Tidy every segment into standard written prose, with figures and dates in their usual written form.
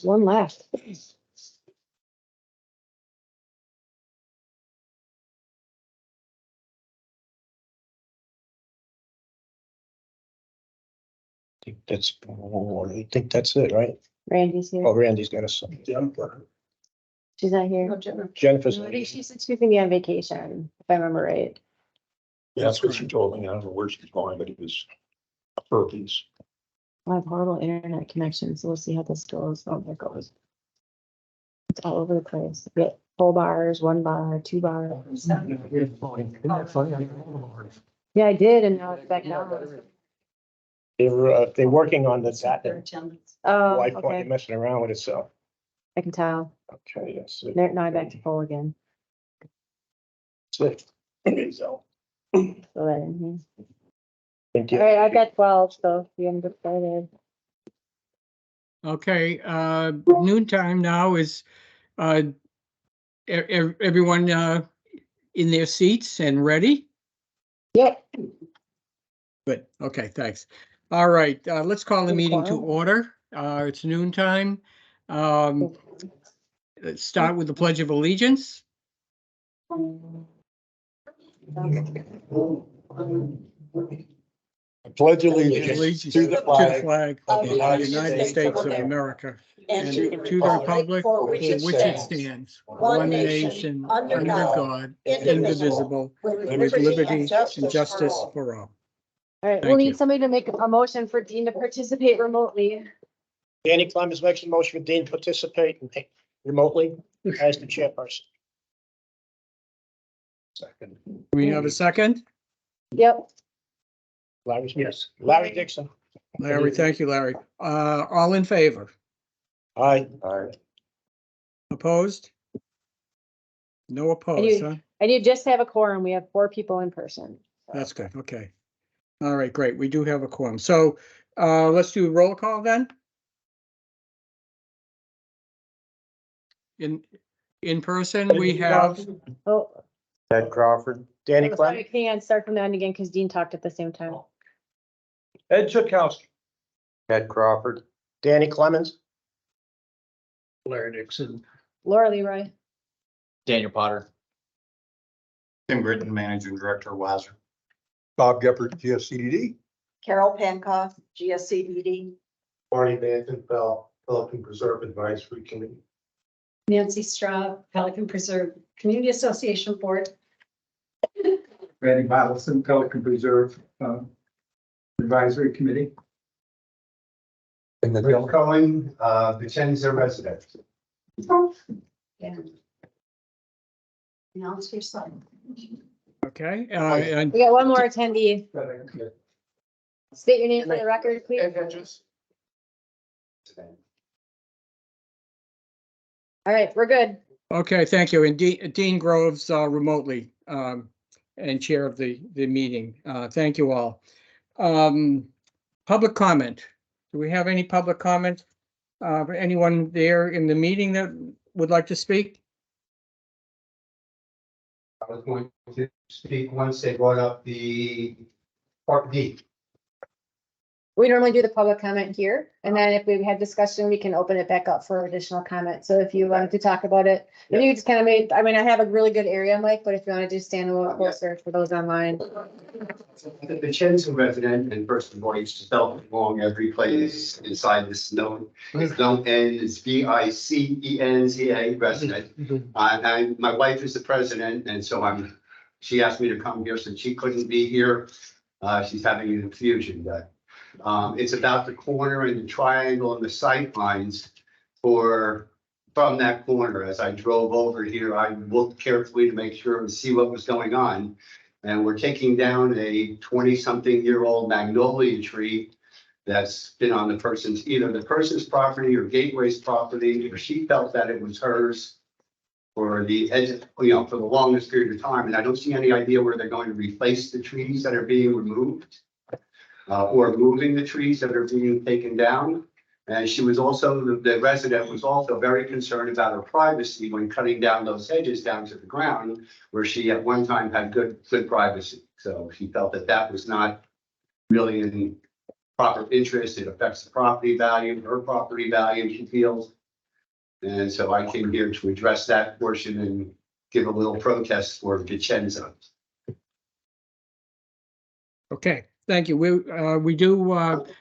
One left. I think that's it, right? Randy's here. Oh, Randy's got a son. Jennifer. She's not here. Jennifer's. I think she said she was gonna be on vacation, if I remember right. Yeah, that's what she told me. I don't know where she's going, but it was herpes. I have horrible internet connection, so we'll see how this goes. Oh, there it goes. It's all over the place. We get full bars, 1 bar, 2 bars. Yeah, I did, and now it's back down. They're working on that. Oh, Wife okay, messing around with it, so. I can tell. Okay, yes. Now I'm back to full again. That's it. So, So that in here. thank All you. right, I've got 12, so you haven't get started. Okay, noontime now is, everyone, in their seats and ready? Yep. Good, okay, thanks. All right, let's call the Any meeting to quorum? order. It's noontime. Let's start with the Pledge of Allegiance. I pledge allegiance to the flag of the United States of America and to the republic for which it stands, one nation, under God, indivisible, with liberty and justice for all. All right, we'll Thank you. need somebody to make a motion for Dean to participate remotely. Danny Clemens makes a motion for Dean to participate remotely as the chairperson. Second. Do we have a second? Yep. Larry, yes. Larry Dixon. Larry, thank you, Larry. All in favor? Aye. Opposed? No opposed, huh? And you just have a quorum. We have 4 people in person. That's good, okay. All right, great, we do have a quorum. So, let's do a roll call then. In person, we have, Oh, Ted Crawford. Danny sorry, Clemens. hang on, start from the end again, because Dean talked at the same time. Ed Chakowski. Ted Crawford. Danny Clemens. Larry Dixon. Laura Leroy. Daniel Potter. Tim Britton, Managing Director, Wazer. Bob Geppert, GSCDD. Carol Pankoff, GSCDD. Barney Vandenfeld, Pelican Preserve Advisory Committee. Nancy Straub, Pelican Preserve Community Association Board. Randy Bottleson, Pelican Preserve Advisory Committee. And then Bill Cohen, Vicenza resident. Yeah. Announce your son. okay, and We got one more attendee. State your name for the record, please. All right, we're good. okay, thank you. And Dean Groves remotely and chair of the meeting. Thank you all. Public comment. Do we have any public comment? Anyone there in the meeting that would like to speak? I was going to speak once they brought up the Part D. We normally do the public comment here, and then if we have discussion, we can open it back up for additional comment. So if you wanted to talk about it, if you just kind of made, I mean, I have a really good area, Mike, but if you want to just stand a little closer for those online. The Vicenza resident, and first of all, it's spelled wrong every place inside this note. It's known as Vicenza resident. And my wife is the president, and so she asked me to come here since she couldn't be here. She's having an infusion, but it's about the corner and the triangle and the sight lines from that corner. As I drove over here, I looked carefully to make sure and see what was going on. And we're taking down a 20-something-year-old magnolia tree that's been on either the person's property or Gateway's property, or she felt that it was hers for for the longest period of time. And I don't see any idea where they're going to replace the trees that are being removed. Or moving the trees that are being taken down. And she was also, the resident was also very concerned about her privacy when cutting down those hedges down to the ground, where she at one time had good privacy. So she felt that that was not really in proper interest. It affects the property value, her property value, she feels. And so I came here to address that portion and give a little protest for Vicenza. Okay, thank you. We do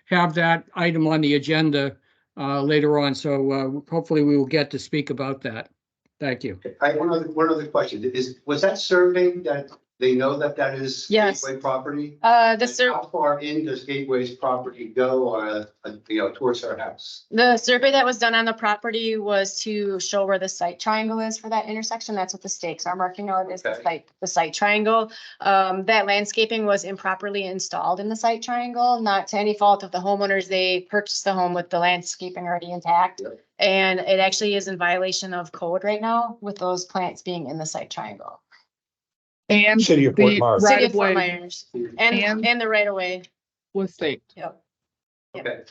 have that item on the agenda later on, so hopefully we will get to speak about that. Thank you. I have one other question. Was that survey that they know that that is Yes. Gateway property? The And how far in does Gateway's property go, towards our house? The survey that was done on the property was to show where the site triangle is for that intersection. That's what the stakes are marking out is Okay. the site triangle. That landscaping was improperly installed in the site triangle, not to any fault of the homeowners. They purchased the home with the landscaping already intact. Yep. And it actually is in violation of code right now with those plants being in the site triangle. And City of Fort the Myers. City of Fort right-of-way Myers And- and the right of way. was staked. Yep. Okay.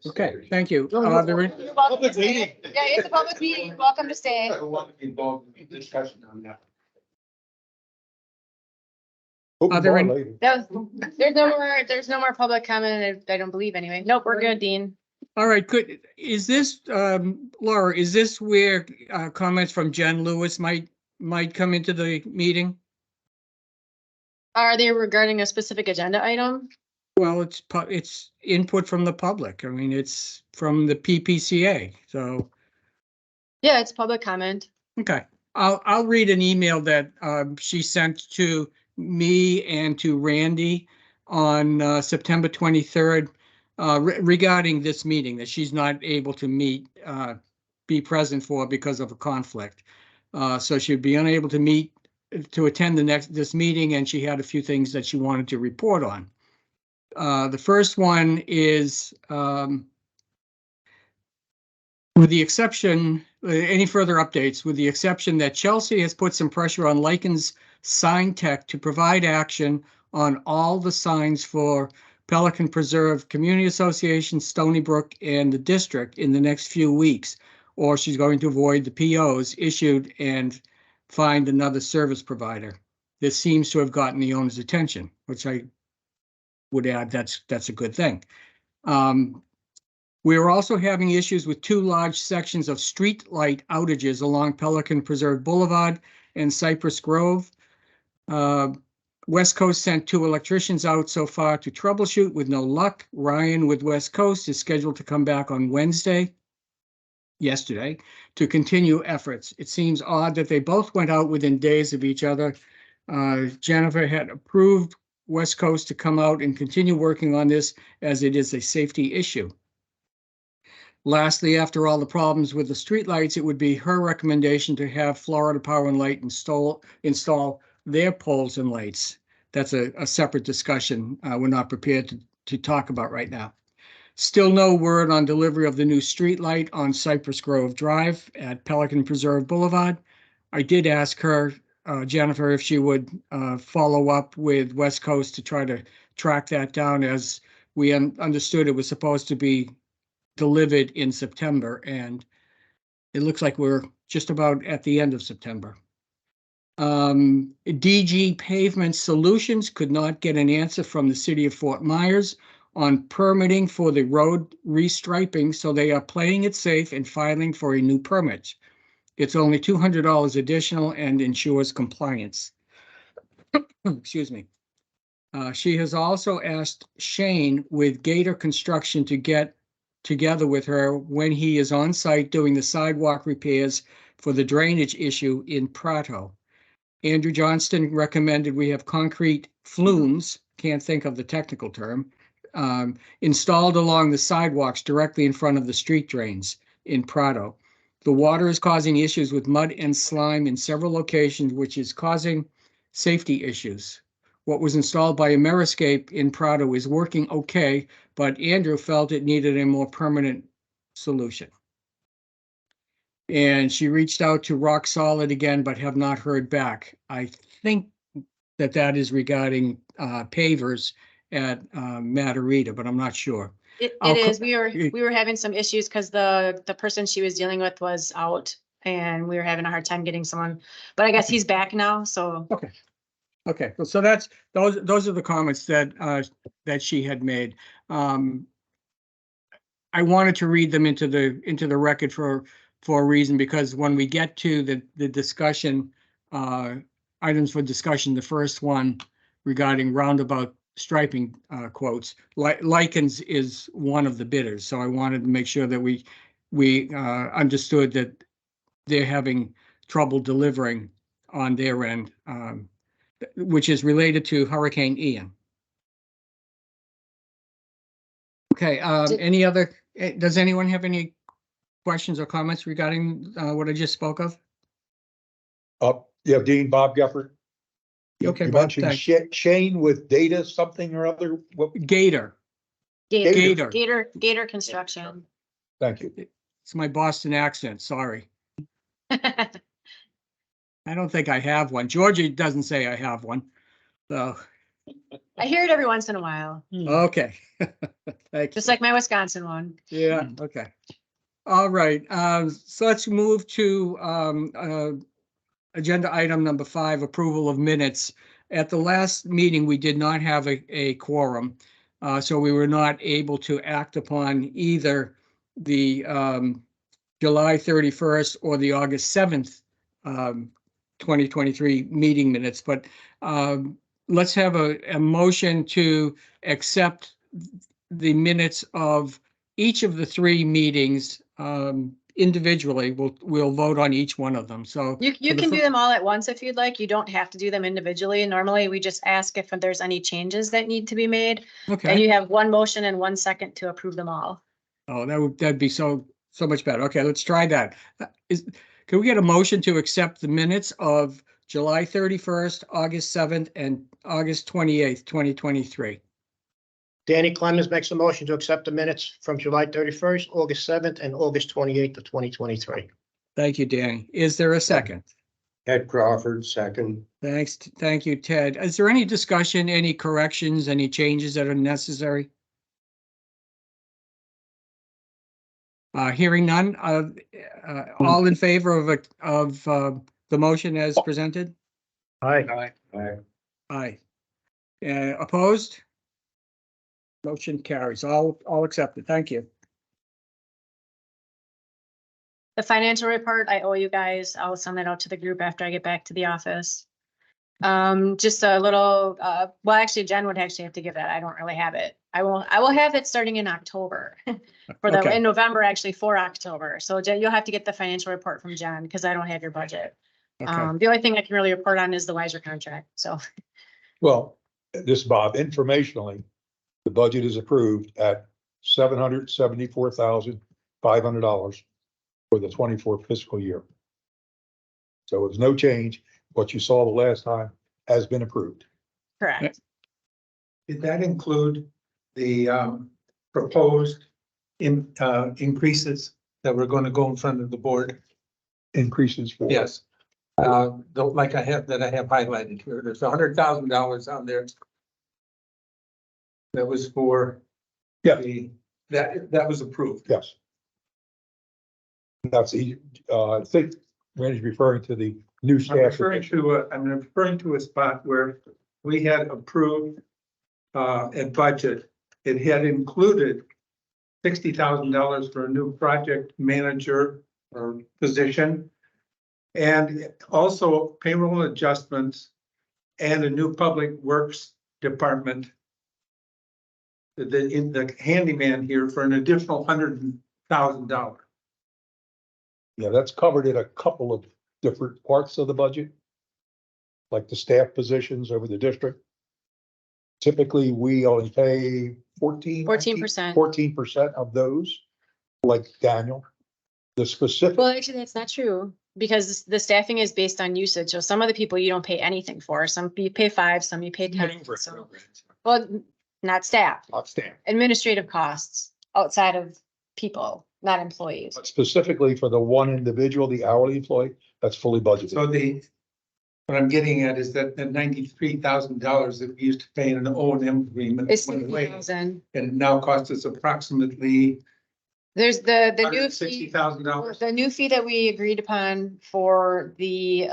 Okay, thank you. You're welcome to stay. Yeah, it's a public meeting. You're welcome to stay. I want to be involved in discussion on that. Open Are there bar any- later. There's no more public comment. I don't believe anyway. Nope, we're good, Dean. All right, is this, Laura, is this where comments from Jen Lewis might come into the meeting? Are they regarding a specific agenda item? Well, it's input from the public. I mean, it's from the PPCA, so, Yeah, it's public comment. okay. I'll read an email that she sent to me and to Randy on September 23rd regarding this meeting that she's not able to be present for because of a conflict. So she'd be unable to attend this meeting, and she had a few things that she wanted to report on. The first one is, with the exception, any further updates, with the exception that Chelsea has put some pressure on Lycan's sign tech to provide action on all the signs for Pelican Preserve Community Association, Stony Brook, and the district in the next few weeks, or she's going to avoid the POs issued and find another service provider. This seems to have gotten the owner's attention, which I would add that's a good thing. We are also having issues with two large sections of street light outages along Pelican Preserve Boulevard and Cypress Grove. West Coast sent 2 electricians out so far to troubleshoot with no luck. Ryan with West Coast is scheduled to come back on yesterday, to continue efforts. It seems odd that they both went out within days of each other. Jennifer had approved West Coast to come out and continue working on this as it is a safety issue. Lastly, after all the problems with the streetlights, it would be her recommendation to have Florida Power and Light install their poles and lights. That's a separate discussion we're not prepared to talk about right now. Still no word on delivery of the new streetlight on Cypress Grove Drive at Pelican Preserve Boulevard. I did ask her, Jennifer, if she would follow up with West Coast to try to track that down, as we understood it was supposed to be delivered in September, and it looks like we're just about at the end of September. DG Pavement Solutions could not get an answer from the city of Fort Myers on permitting for the road restriping, so they are playing it safe and filing for a new permit. It's only $200 additional and ensures compliance. Excuse me. She has also asked Shane with Gator Construction to get together with her when he is on site doing the sidewalk repairs for the drainage issue in Prato. Andrew Johnston recommended we have concrete flumes, can't think of the technical term, installed along the sidewalks directly in front of the street drains in Prato. The water is causing issues with mud and slime in several locations, which is causing safety issues. What was installed by Ameriscape in Prato is working okay, but Andrew felt it needed a more permanent solution. And she reached out to Rock Solid again, but have not heard back. I think that is regarding pavers at Matarita, but I'm not sure. It is. We were having some issues because the person she was dealing with was out, and we were having a hard time getting someone, but I guess he's back now, so. Okay. Okay, so that's, those are the comments that, that she had made. I wanted to read them into the record for a reason, because when we get to the discussion, items for discussion, the first one regarding roundabout striping, quotes, Lycans is one of the bidders, so I wanted to make sure that we understood that they're having trouble delivering on their end, which is related to Hurricane Ian. Okay, any other, does anyone have any questions or comments regarding what I just spoke of? Yeah, Dean, Bob Gefford. Okay, You Bob, mentioned thanks. Shane with data something or other. What? Gator, Gator Construction. Thank you. it's my Boston accent, sorry. I don't think I have one. Georgia doesn't say I have one, so, I hear it every once in a while, okay. Thank you. just like my Wisconsin one. Yeah, okay. All right, so let's move to agenda item number 5, approval of minutes. At the last meeting, we did not have a quorum, so we were not able to act upon either the July 31st or the August 7th, 2023 meeting minutes. But let's have a motion to accept the minutes of each of the 3 meetings individually. We'll vote on each one of them. So You for the can fir- do them all at once if you'd like. You don't have to do them individually. Normally, we just ask if there's any changes that need to be made. And Okay. you have 1 motion and 1 second to approve them all. Oh, that'd be so much better. Okay, let's try that. Can we get a motion to accept the minutes of July 31st, August 7th, and August 28th, 2023? Danny Clemens makes a motion to accept the minutes from July 31st, August 7th, and August 28th of 2023. Thank you, Danny. Is there a second? Ed Crawford, second. Thank you, Ted. Is there any discussion, any corrections, any changes that are necessary? Hearing none, all in favor of the motion as presented? Aye. Aye. Opposed? Motion carries. All accepted. Thank you. The financial report, I owe you guys. I'll send that out to the group after I get back to the office. Just a little, well, actually, Jen would actually have to give that. I don't really have it. I will have it starting in October Okay. in November, actually for October. So Jen, you'll have to get the financial report from Jen because I don't have your budget. Okay. The only thing I can really report on is the Weiser contract. So Well, this, Bob, informationally, the budget is approved at $774,500 for the 24 fiscal year. So it's no change. What you saw the last time has been approved. correct. Did that include the proposed increases that were going to go in front of the board? Increases for. Yes. Like I have highlighted here, there's $100,000 on there. That was for. Yeah. That was approved. Yes. That's I think Randy's referring to the new I'm staff. referring to a spot where we had approved a budget. It had included $60,000 for a new project manager or position. And also payroll adjustments and a new public works department. In the handyman here for an additional $100,000. Yeah, that's covered in a couple of different parts of the budget. Like the staff positions over the district. Typically, we only pay 14%. 14% of those, like Daniel. The specific, Well, actually, that's not true because the staffing is based on usage. So some of the people you don't pay anything for. Some you pay 5, some you pay 10. So, well, not staff, not staff, administrative costs outside of people, not employees. but specifically for the one individual, the hourly employee, that's fully budgeted. So what I'm getting at is that the $93,000 that we used to pay in an O&M agreement It's went away, 60,000. and it now costs us approximately There's the new fee, $160,000. the new fee that we agreed upon for the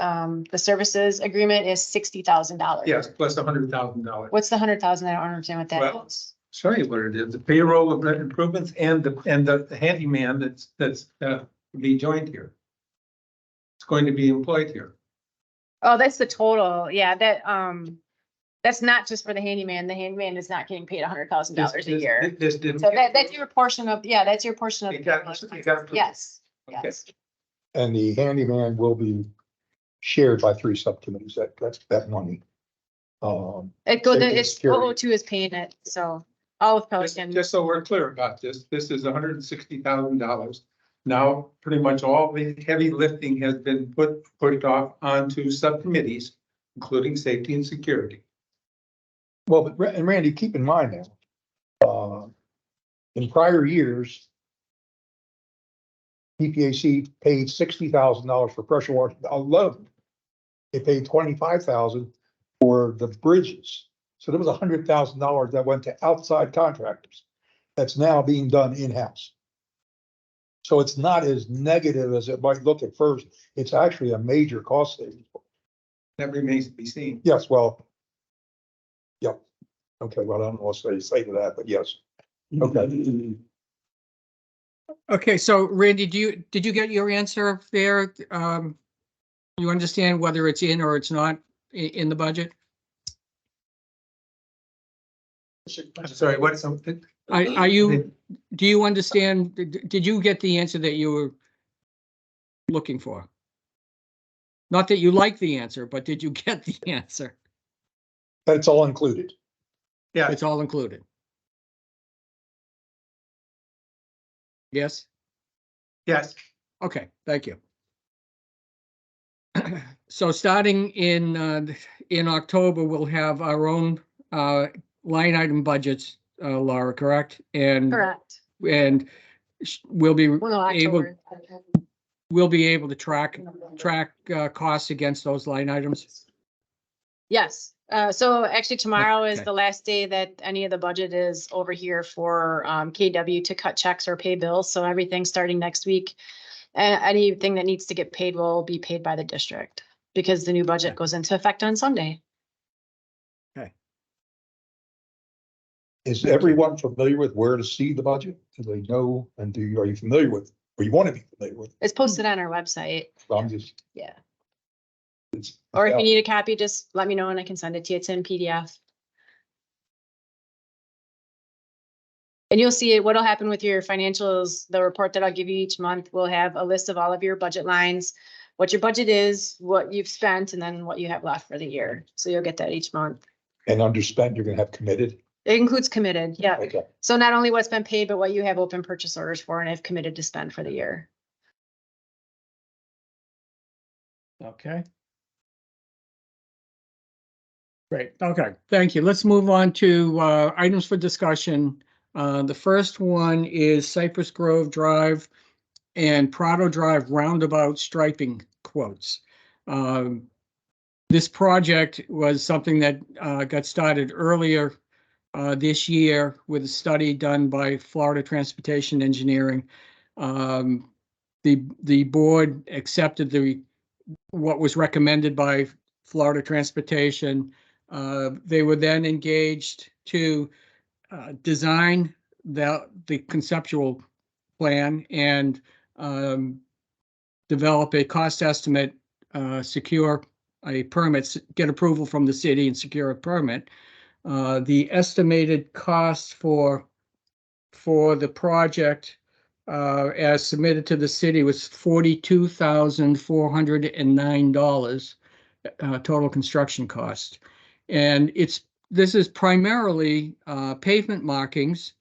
services agreement is $60,000. Yes, plus $100,000. What's the 100,000? I don't understand what that Well, is. Show you what it is, the payroll of the improvements and the handyman that's be joined here. It's going to be employed here. Oh, that's the total. Yeah, that's not just for the handyman. The handyman is not getting paid $100,000 a year. This didn't. So that's your portion of, yeah, that's your portion of. You got. Yes, Okay. yes. And the handyman will be shared by 3 subcommittees, that's that money. It goes, Safety and it's security. O2 is paying it, so all of Pelican. Just so we're clear about this is $160,000. Now, pretty much all the heavy lifting has been pushed off onto subcommittees, including safety and security. Well, and Randy, keep in mind now, in prior years, PPAC paid $60,000 for pressure washing alone. They paid $25,000 for the bridges. So there was $100,000 that went to outside contractors. That's now being done in-house. So it's not as negative as it might look at first. It's actually a major cost saving. That remains to be seen. Yes, well. Yep. Okay, well, I don't know what to say to that, but yes. Okay. Okay, so Randy, did you get your answer there? You understand whether it's in or it's not in the budget? I'm sorry, what's something? Do you understand, did you get the answer that you were looking for? Not that you like the answer, but did you get the answer? But it's all included. Yeah, It's all included. Yes? yes, Okay, thank you. So starting in October, we'll have our own line item budgets, Laura, correct? And Correct. and we'll be Well, no, able October. to track costs against those line items. Yes, so actually tomorrow is Okay. the last day that any of the budget is over here for KW to cut checks or pay bills. So everything starting next week, anything that needs to get paid will be paid by the district because the new budget Okay. goes into effect on Sunday. Is everyone familiar with where to see the budget? Do they know, and are you familiar with, or you want to be familiar with? It's posted on our website. I'm just. Yeah. It's Or if out. you need a copy, just let me know and I can send it to you. It's in PDF. And you'll see it. What'll happen with your financials, the report that I'll give you each month will have a list of all of your budget lines, what your budget is, what you've spent, and then what you have left for the year. So you'll get that each month. And underspent, you're gonna have committed? It includes committed, yeah. Okay. So not only what's been paid, but what you have open purchase orders for and have committed to spend for the year. Okay. Great. Okay, thank you. Let's move on to items for discussion. The first one is Cypress Grove Drive and Prado Drive roundabout striping quotes. This project was something that got started earlier this year with a study done by Florida Transportation Engineering. The board accepted what was recommended by Florida Transportation. They were then engaged to design the conceptual plan and develop a cost estimate, secure a permit, get approval from the city and secure a permit. The estimated cost for the project as submitted to the city was $42,409 total construction cost. And this is primarily pavement markings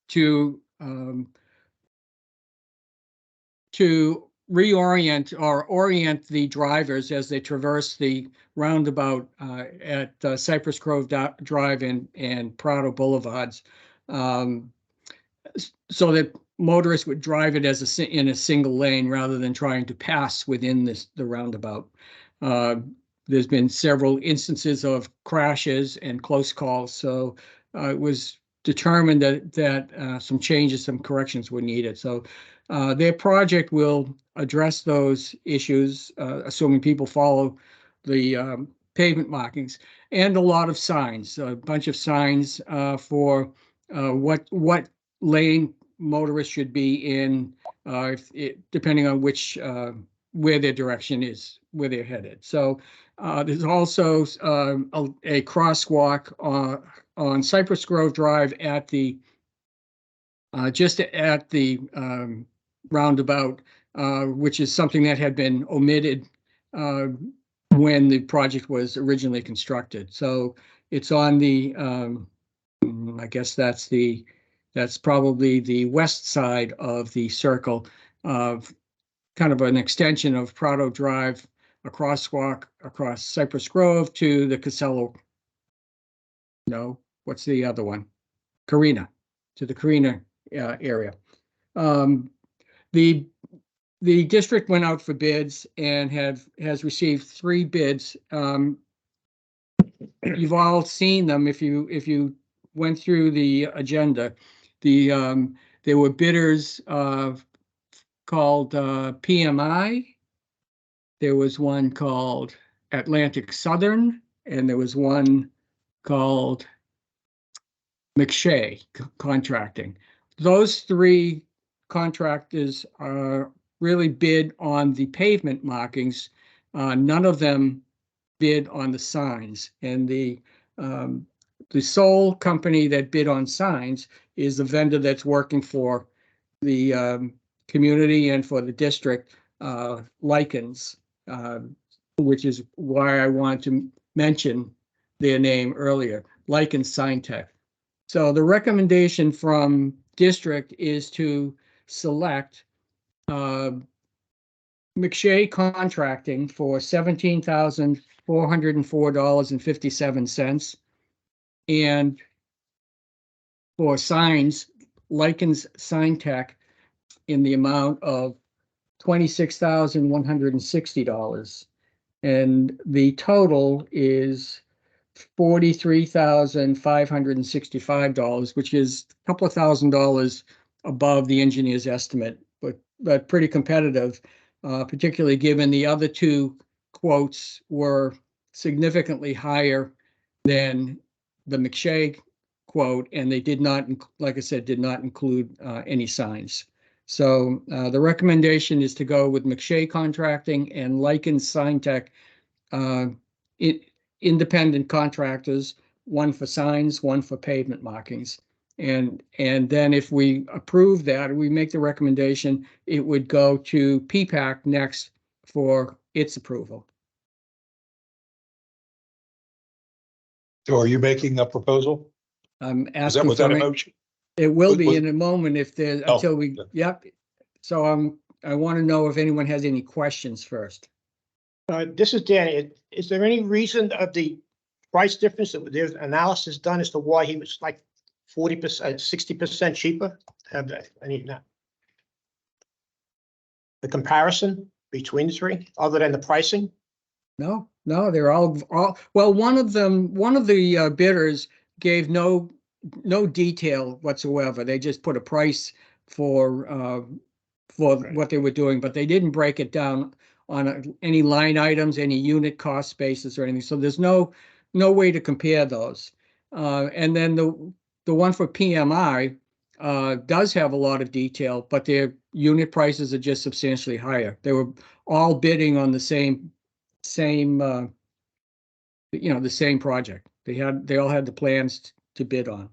to reorient or orient the drivers as they traverse the roundabout at Cypress Grove Drive and Prado Boulevards, so that motorists would drive it in a single lane rather than trying to pass within the roundabout. There's been several instances of crashes and close calls, so it was determined that some changes, some corrections were needed. So their project will address those issues, assuming people follow the pavement markings, and a lot of signs, a bunch of signs for what lane motorists should be in, depending on which where their direction is, where they're headed. So there's also a crosswalk on Cypress Grove Drive at the just at the roundabout, which is something that had been omitted when the project was originally constructed. So it's on the I guess that's probably the west side of the circle, of kind of an extension of Prado Drive, a crosswalk across Cypress Grove to the Casello. No, what's the other one? Carina, to the Carina area. The district went out for bids and has received 3 bids. You've all seen them if you went through the agenda. There were bidders called PMI. There was one called Atlantic Southern, and there was one called McShay Contracting. Those 3 contractors really bid on the pavement markings. None of them bid on the signs, and the sole company that bid on signs is the vendor that's working for the community and for the district, Lichens, which is why I wanted to mention their name earlier, Lichens Sign Tech. So the recommendation from district is to select McShay Contracting for $17,404.57, and for signs, Lichens Sign Tech in the amount of $26,160, and the total is $43,565, which is a couple of $1,000 above the engineer's estimate, but pretty competitive, particularly given the other 2 quotes were significantly higher than the McShay quote, and they did not, like I said, did not include any signs. So the recommendation is to go with McShay Contracting and Lichens Sign Tech, independent contractors, one for signs, one for pavement markings. And then if we approve that, we make the recommendation, it would go to PPAC next for its approval. So are you making a proposal? I'm Was that, asking was that a for, motion? it will be was- in a moment if there's, Oh, until we, yeah. yep. So I want to know if anyone has any questions first. This is Danny. Is there any reason of the price difference that there's analysis done as to why he was like 40%, 60% cheaper? Have any, the comparison between the 3, other than the pricing? No, they're all, well, one of the bidders gave no detail whatsoever. They just put a price for what they were doing, but they didn't break it down on any line items, any unit cost basis or anything. So there's no way to compare those. And then the one for PMI does have a lot of detail, but their unit prices are just substantially higher. They were all bidding on the same the same project. They all had the plans to bid on.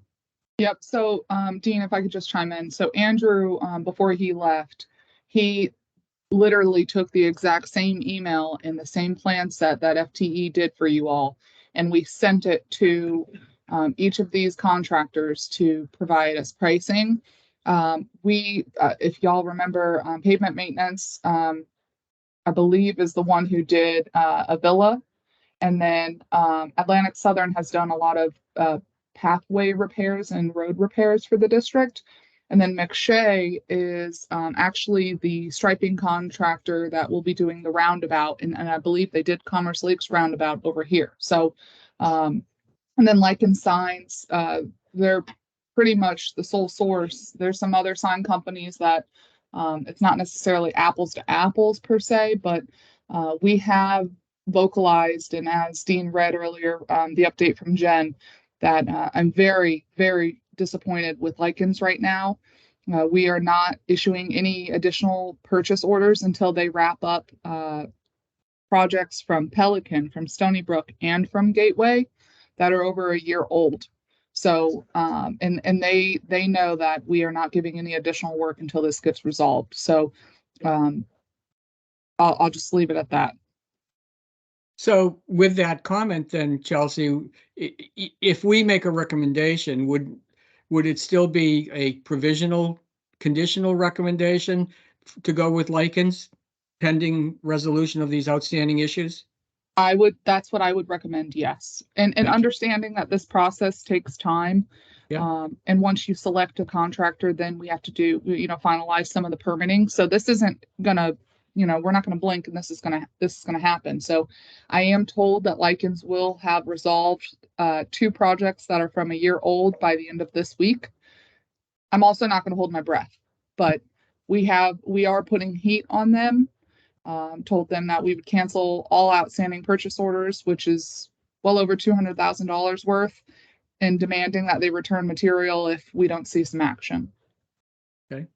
Yep. So, Dean, if I could just chime in. So Andrew, before he left, he literally took the exact same email and the same plan set that FTE did for you all, and we sent it to each of these contractors to provide us pricing. If y'all remember, pavement maintenance, I believe, is the one who did Avila, and then Atlantic Southern has done a lot of pathway repairs and road repairs for the district. And then McShay is actually the striping contractor that will be doing the roundabout. And I believe they did Commerce Lakes roundabout over here. So, and then Lichens Signs, they're pretty much the sole source. There's some other sign companies that it's not necessarily apples to apples per se, but we have vocalized, and as Dean read earlier, the update from Jen, that I'm very, very disappointed with Lycans right now. We are not issuing any additional purchase orders until they wrap up projects from Pelican, from Stony Brook, and from Gateway that are over a year old. So, and they know that we are not giving any additional work until this gets resolved. So, I'll just leave it at that. So with that comment then, Chelsea, if we make a recommendation, would it still be a provisional, conditional recommendation to go with Lycans pending resolution of these outstanding issues? That's what I would recommend, yes. And understanding that this process takes time. Yeah. And once you select a contractor, then we have to do, finalize some of the permitting. So this isn't gonna, we're not gonna blink and this is gonna happen. So I am told that Lycans will have resolved 2 projects that are from a year old by the end of this week. I'm also not gonna hold my breath, but we are putting heat on them. Told them that we would cancel all outstanding purchase orders, which is well over $200,000 worth, and demanding that they return material if we don't see some action. Okay.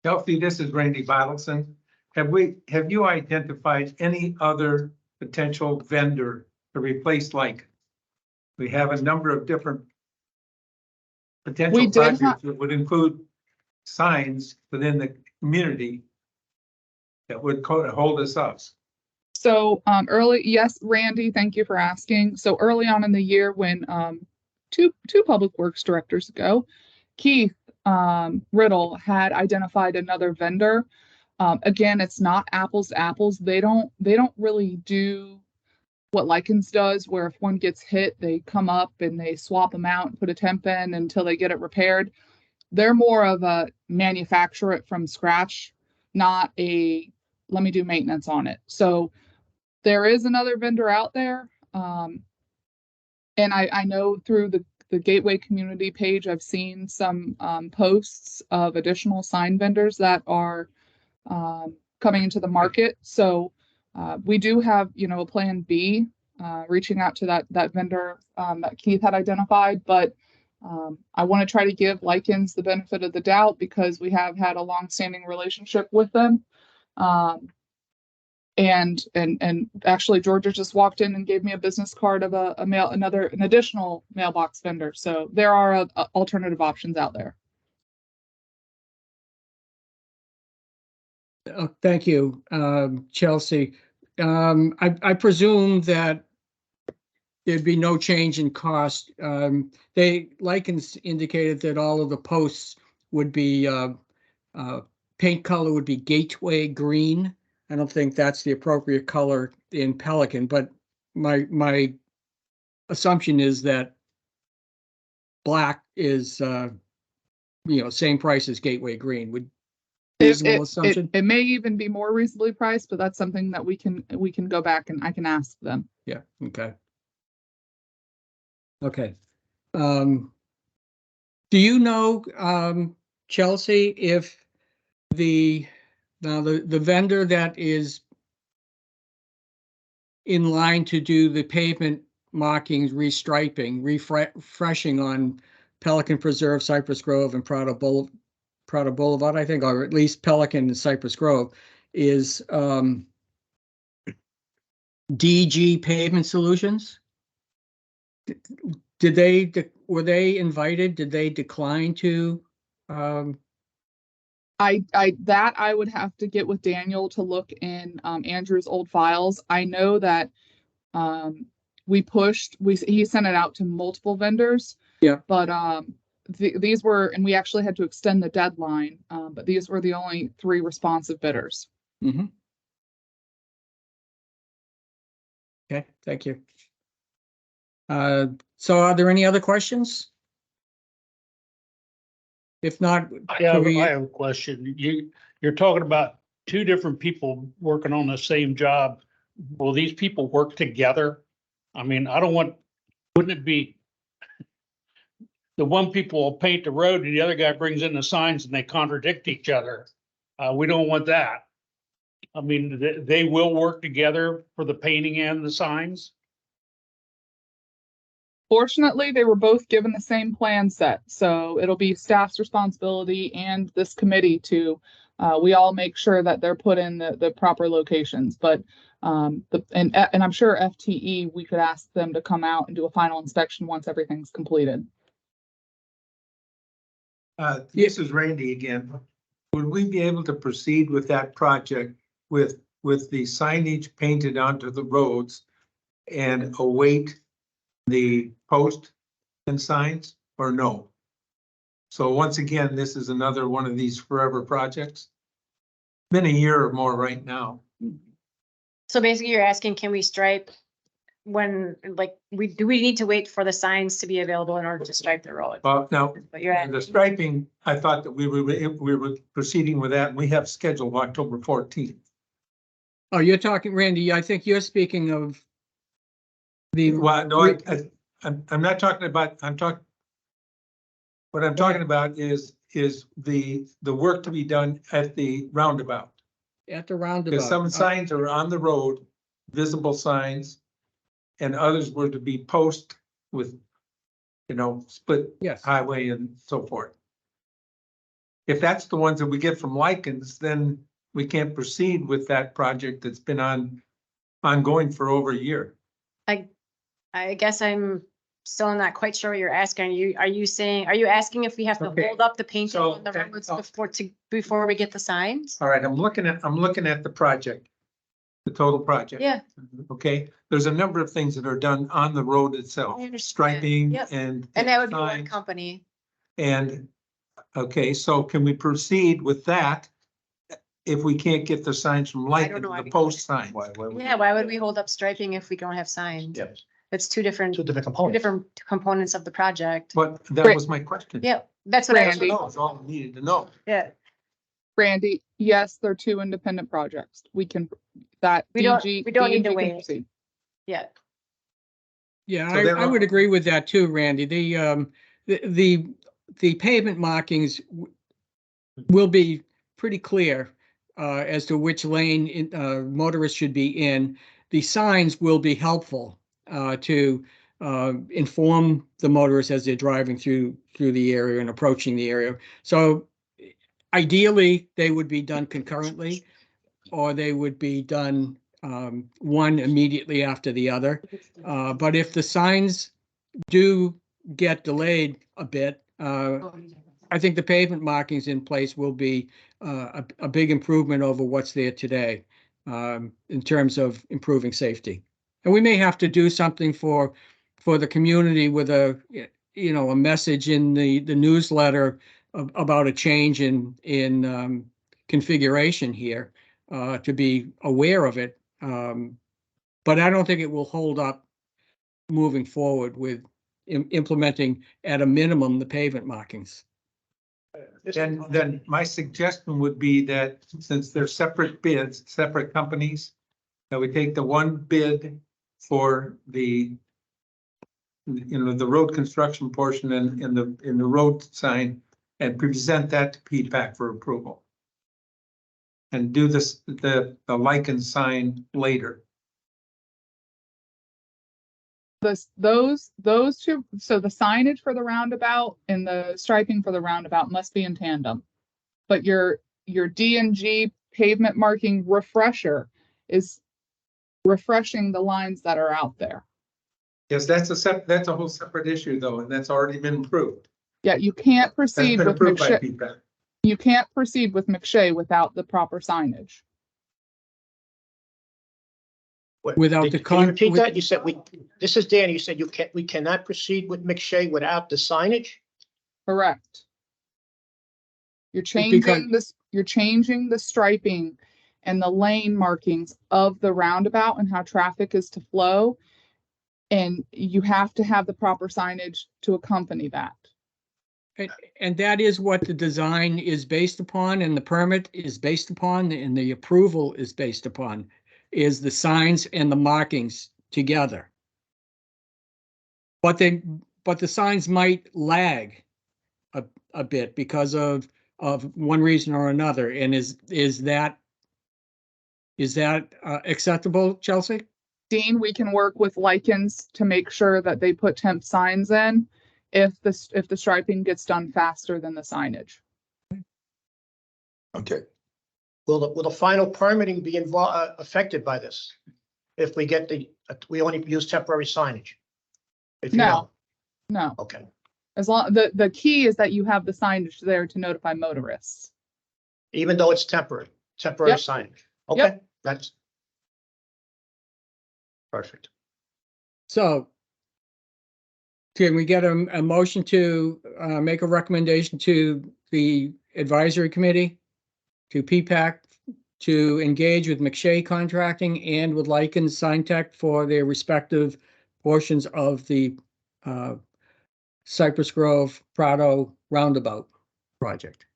Chelsea, this is Randy Bottleson. Have you identified any other potential vendor to replace Lycan? We have a number of different potential projects that would include signs within the community that would hold us up. So yes, Randy, thank you for asking. So early on in the year when two public works directors ago, Keith Riddle had identified another vendor. Again, it's not apples to apples. They don't really do what Lycans does, where if one gets hit, they come up and they swap them out and put a temp in until they get it repaired. They're more of a manufacture it from scratch, not a let me do maintenance on it. So there is another vendor out there. And I know through the Gateway community page, I've seen some posts of additional sign vendors that are coming into the market. So we do have, a plan B, reaching out to that vendor that Keith had identified, but I want to try to give Lycans the benefit of the doubt because we have had a long-standing relationship with them. And actually Georgia just walked in and gave me a business card of an additional mailbox vendor. So there are alternative options out there. Thank you, Chelsea. I presume that there'd be no change in cost. Lycans indicated that all of the posts would be paint color would be Gateway green. I don't think that's the appropriate color in Pelican, but my assumption is that black is same price as Gateway green. Would reasonable assumption? It may even be more reasonably priced, but that's something that we can go back and I can ask them. Yeah. Okay. Okay. Do you know, Chelsea, if the vendor that is in line to do the pavement markings, restriping, refreshing on Pelican Preserve, Cypress Grove, and Prado Boulevard, I think, or at least Pelican and Cypress Grove, is DG Pavement Solutions? Were they invited? Did they decline to? I would have to get with Daniel to look in Andrew's old files. I know that he sent it out to multiple vendors. Yeah. But these were, and we actually had to extend the deadline, but these were the only 3 responsive bidders. Mm-hmm. Okay, thank you. So are there any other questions? If not, I have a question. You're talking about 2 different people working on the same job. Will these people work together? I mean, wouldn't it be the one people will paint the road and the other guy brings in the signs and they contradict each other. We don't want that. I mean, they will work together for the painting and the signs. Fortunately, they were both given the same plan set, so it'll be staff's responsibility and this committee to, we all make sure that they're put in the proper locations, but, and I'm sure FTE, we could ask them to come out and do a final inspection once everything's completed. This is Randy again. Would we be able to proceed with that project with the signage painted onto the roads and await the post and signs, or no? So once again, this is another one of these forever projects. Been a year or more right now. So basically you're asking, can we stripe when, like, we need to wait for the signs to be available in order to stripe the road? Well, now, But you're at, the striping, I thought that we were proceeding with that, and we have scheduled October 14th. Oh, you're talking, Randy, I think you're speaking of the. Well, no, I'm not talking about, what I'm talking about is the work to be done at the roundabout. At the roundabout. Because some signs are on the road, visible signs, and others were to be post with, split Yes. highway and so forth. If that's the ones that we get from Lycans, then we can't proceed with that project that's been ongoing for over a year. I guess I'm still not quite sure what you're asking. Are you asking if we have to Okay. hold up the painting So, on the roads okay. before we get the signs? All right, I'm looking at the project, the total project. Yeah, Okay, there's a number of things that are done on the road itself, I understand. striping Yep. and. and that would be one signs. company. And, okay, so can we proceed with that if we can't get the signs from Lycan, know. the post signs? Yeah, why would we hold up striping if we don't have signs? Yep. It's two different components. components of the project. But that was my question. Yeah, that's what I was. Randy. That's all I needed to know. Yeah, Randy, yes, they're two independent projects. We can, that We don't- DG. we don't need to DNG can wait. proceed. yeah. Yeah, So they're I would not- agree with that too, Randy. The pavement markings will be pretty clear as to which lane motorists should be in. The signs will be helpful to inform the motorists as they're driving through the area and approaching the area. So ideally, they would be done concurrently, or they would be done one immediately after the other. But if the signs do get delayed a bit, I think the pavement markings in place will be a big improvement over what's there today in terms of improving safety. And we may have to do something for the community with a message in the newsletter about a change in configuration here to be aware of it. But I don't think it will hold up moving forward with implementing at a minimum the pavement markings. Then my suggestion would be that since they're separate bids, separate companies, that we take the one bid for the road construction portion and in the road sign and present that to PPAC for approval. And do this, the Lycan sign later. Those two, so the signage for the roundabout and the striping for the roundabout must be in tandem. But your D&G pavement marking refresher is refreshing the lines that are out there. Yes, that's a whole separate issue though, and that's already been approved. Yeah, you can't That's proceed been with approved by McShay. PPAC. You can't proceed with McShay without the proper signage. Without Did the can you repeat that? You said this is Danny. You said we cannot proceed with McShay without the signage? Correct. You're you're changing the striping and the lane markings of the roundabout and how traffic is to flow. And you have to have the proper signage to accompany that. And that is what the design is based upon, and the permit is based upon, and the approval is based upon, is the signs and the markings together. But but the signs might lag a bit because of one reason or another. And is that acceptable, Chelsea? Dean, we can work with Lichens to make sure that they put temp signs in if the striping gets done faster than the signage. Okay, Will the final permitting be affected by this? If we get we only use temporary signage? If you No. don't, No, okay. as long, the key is that you have the signage there to notify motorists. Even though it's temporary Yep. signage. Okay, that's perfect. So can we get a motion to make a recommendation to the advisory committee, to PPAC, to engage with McShay Contracting and with Lycan Sign Tech for their respective portions of the Cypress Grove Prado roundabout project?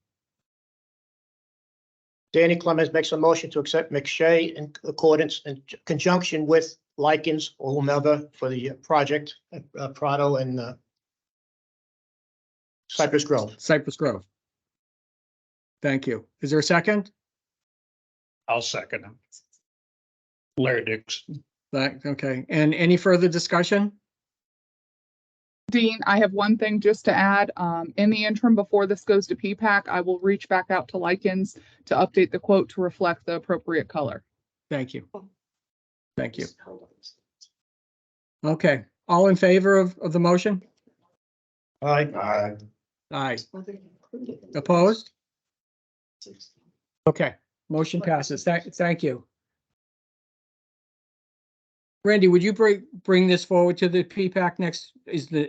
Danny Clemens makes a motion to accept McShay in accordance in conjunction with Likens or whomever for the project, Prado and Cypress Grove. Cypress Grove. Thank you. Is there a second? I'll second him. Larry Dixon. Okay. And any further discussion? Dean, I have one thing just to add. In the interim, before this goes to PPAC, I will reach back out to Lichens to update the quote to reflect the appropriate color. Thank you. Thank you. Okay. All in favor of the motion? Aye. Aye. Opposed? Okay. Motion passes. Thank you. Randy, would you bring this forward to the PPAC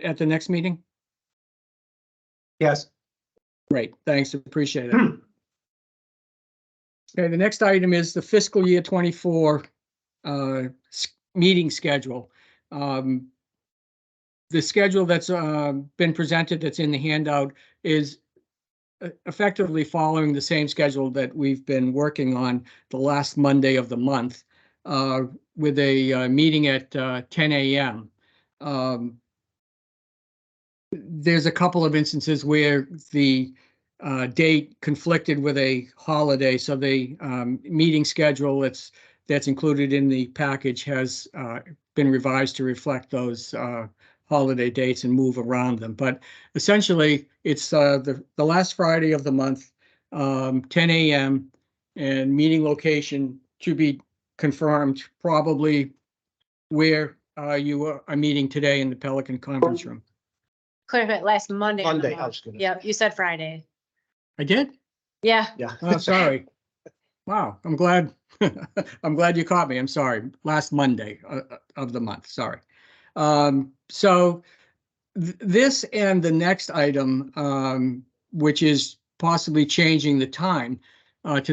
at the next meeting? Yes. Great, thanks, appreciate it. Okay, the next item is the fiscal year 24 meeting schedule. The schedule that's been presented, that's in the handout, is effectively following the same schedule that we've been working on the last Monday of the month, with a meeting at 10 a.m. There's a couple of instances where the date conflicted with a holiday, so the meeting schedule that's included in the package has been revised to reflect those holiday dates and move around them. But essentially, it's the last Friday of the month, 10 a.m. and meeting location to be confirmed, probably where you are meeting today in the Pelican conference room. Clarify, last Monday. Monday, I was gonna. Yeah, you said Friday. I did? Yeah. Yeah. Oh, sorry. Wow, I'm glad. I'm glad you caught me. I'm sorry. Last Monday of the month. Sorry. So this and the next item, which is possibly changing the time to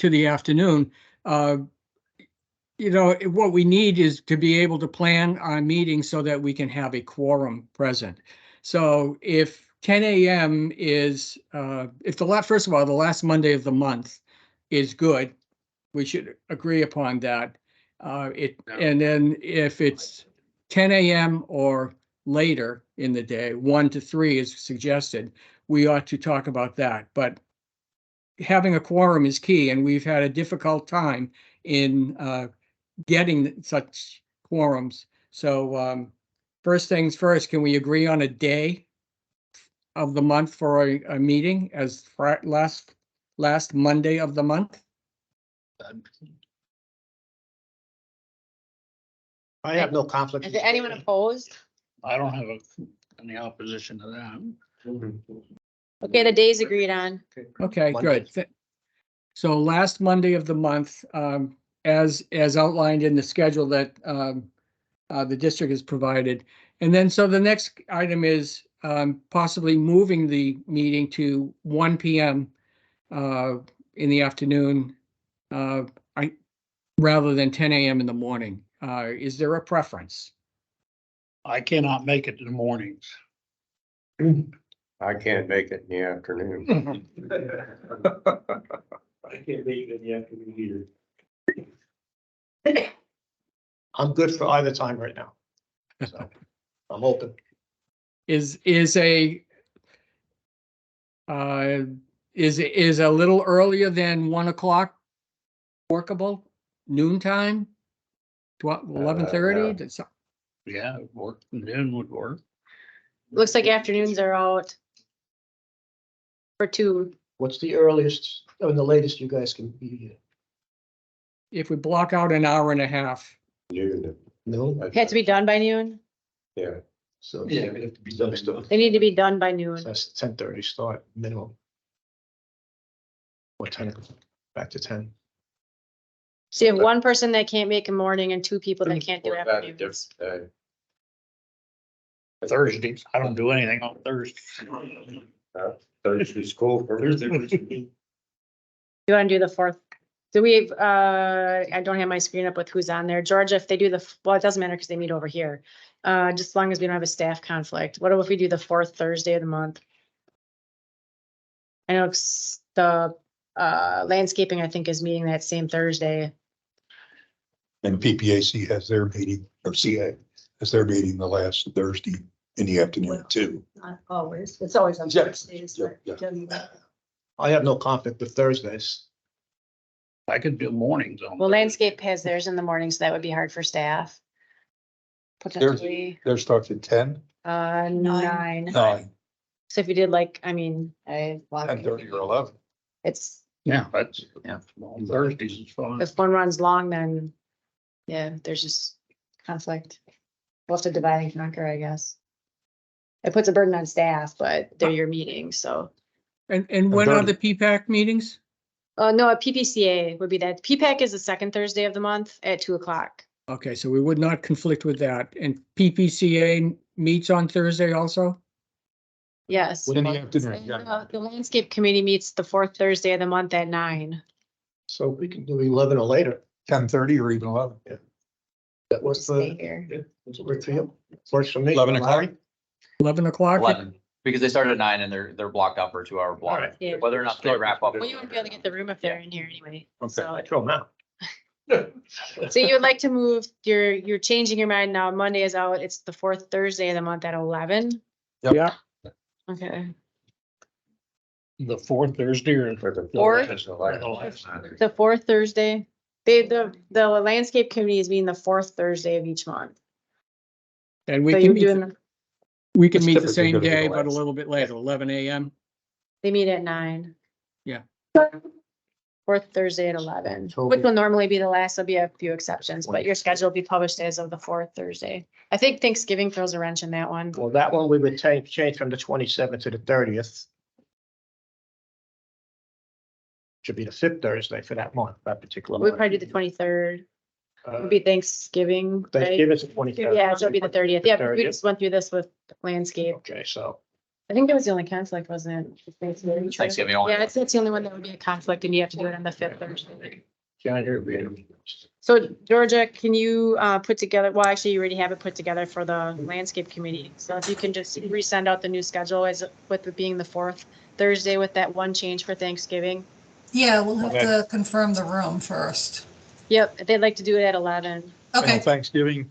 the afternoon. What we need is to be able to plan our meeting so that we can have a quorum present. So if 10 a.m. is, first of all, the last Monday of the month is good, we should agree upon that. And then if it's 10 a.m. or later in the day, 1 to 3 is suggested, we ought to talk about that. But having a quorum is key, and we've had a difficult time in getting such quorums. So first things first, can we agree on a day of the month for a meeting as last Monday of the month? I have no conflict. Is there anyone opposed? I don't have any opposition to that. Okay, the days agreed on. Okay, Monday. good. So last Monday of the month, as outlined in the schedule that the district has provided. And then, so the next item is possibly moving the meeting to 1 p.m. In the afternoon, rather than 10 a.m. in the morning. Is there a preference? I cannot make it in the mornings. I can't make it in the afternoon. I can't make it in the afternoon either. I'm good for either time right now. So I'm open. is a is a little earlier than 1 o'clock workable, noontime? 11:30? Yeah, work, noon would work. Looks like afternoons are out for 2. What's the earliest and the latest you guys can be here? If we block out an hour and a half, No? Had to be done by noon. Yeah. So, yeah, it have to be done stuff. They need to be done by noon. So that's 10:30 start minimum. Or 10, back to 10. So you have one person that can't make a morning and 2 people that can't do afternoons. Thursdays, I don't do anything on Thursdays. Thursday school for Thursday. You want to do the 4th? Do we, I don't have my screen up with who's on there. Georgia, if they do well, it doesn't matter because they meet over here. Just as long as we don't have a staff conflict. What if we do the 4th Thursday of the month? I know it's the landscaping, I think, is meeting that same Thursday. And PPAC has their meeting, or CA has their meeting the last Thursday in the afternoon too. Not always. It's always on Yeah. Thursdays. Yeah, but yeah. generally- I have no conflict with Thursdays. I could do mornings on. Well, Thursday. landscape has theirs in the morning, so that would be hard for staff. Potentially, Theirs starts at 10, 9. 9, So if you did like, I 10:30 or 11. it's, Yeah, that's, on Thursdays is fine. if one runs long, then, yeah, there's just conflict. We'll have to divide and conquer, I guess. It puts a burden on staff, but they're your meetings, so. and when are the PPAC meetings? No, a PPCA would be that. PPAC is the 2nd Thursday of the month at 2:00. Okay, so we would not conflict with that. And PPCA meets on Thursday also? Yes. In the afternoon, And, yeah. the landscape committee meets the 4th Thursday of the month at 9. So we can do 11 or later. 10:30 or even 11. That was Stay the, here. what's it work for you? Works for me. 11 o'clock. Larry? 11 o'clock? 11, because they start at 9 and they're blocked out for a 2-hour block. Alright. Yeah. Whether or not they wrap up. Well, you wouldn't be able to get the room if they're in here anyway. So, I throw them out. so you would like to move, you're changing your mind now. Monday is out. It's the 4th Thursday of the month at 11. Yeah, Okay. The 4th Thursday or. Fourth? The 4th Thursday. The landscape committee is meeting the 4th Thursday of each month. and we So can you're meet, doing, we can It's meet the typically same gonna be the day, but a last. little bit later, 11 a.m. they meet at 9. Yeah. 4th Thursday at 11, So- which will normally be the last. There'll be a few exceptions, but your schedule will be published as of the 4th Thursday. I think Thanksgiving throws a wrench in that one. Well, that one we would change from the 27th to the 30th. Should be the 5th Thursday for that month, that particular We'd month. probably do the 23rd. It'd be Thanksgiving, right? Thanksgiving's the 23rd. Yeah, so it'll be the 30th. Yeah, we 30th. just went through this with landscape. Okay, so I think that was the only conflict, wasn't it? Thanksgiving. Thanksgiving only. Yeah, that's the only one that would be a conflict and you have to do it on the 5th Thursday. January. So Georgia, can you put together, well, actually, you already have it put together for the landscape committee. So if you can just resend out the new schedule as with it being the 4th Thursday with that one change for Thanksgiving. Yeah, we'll have Okay. to confirm the room first. Yep, they'd like to do it at 11. And on Okay, Thanksgiving,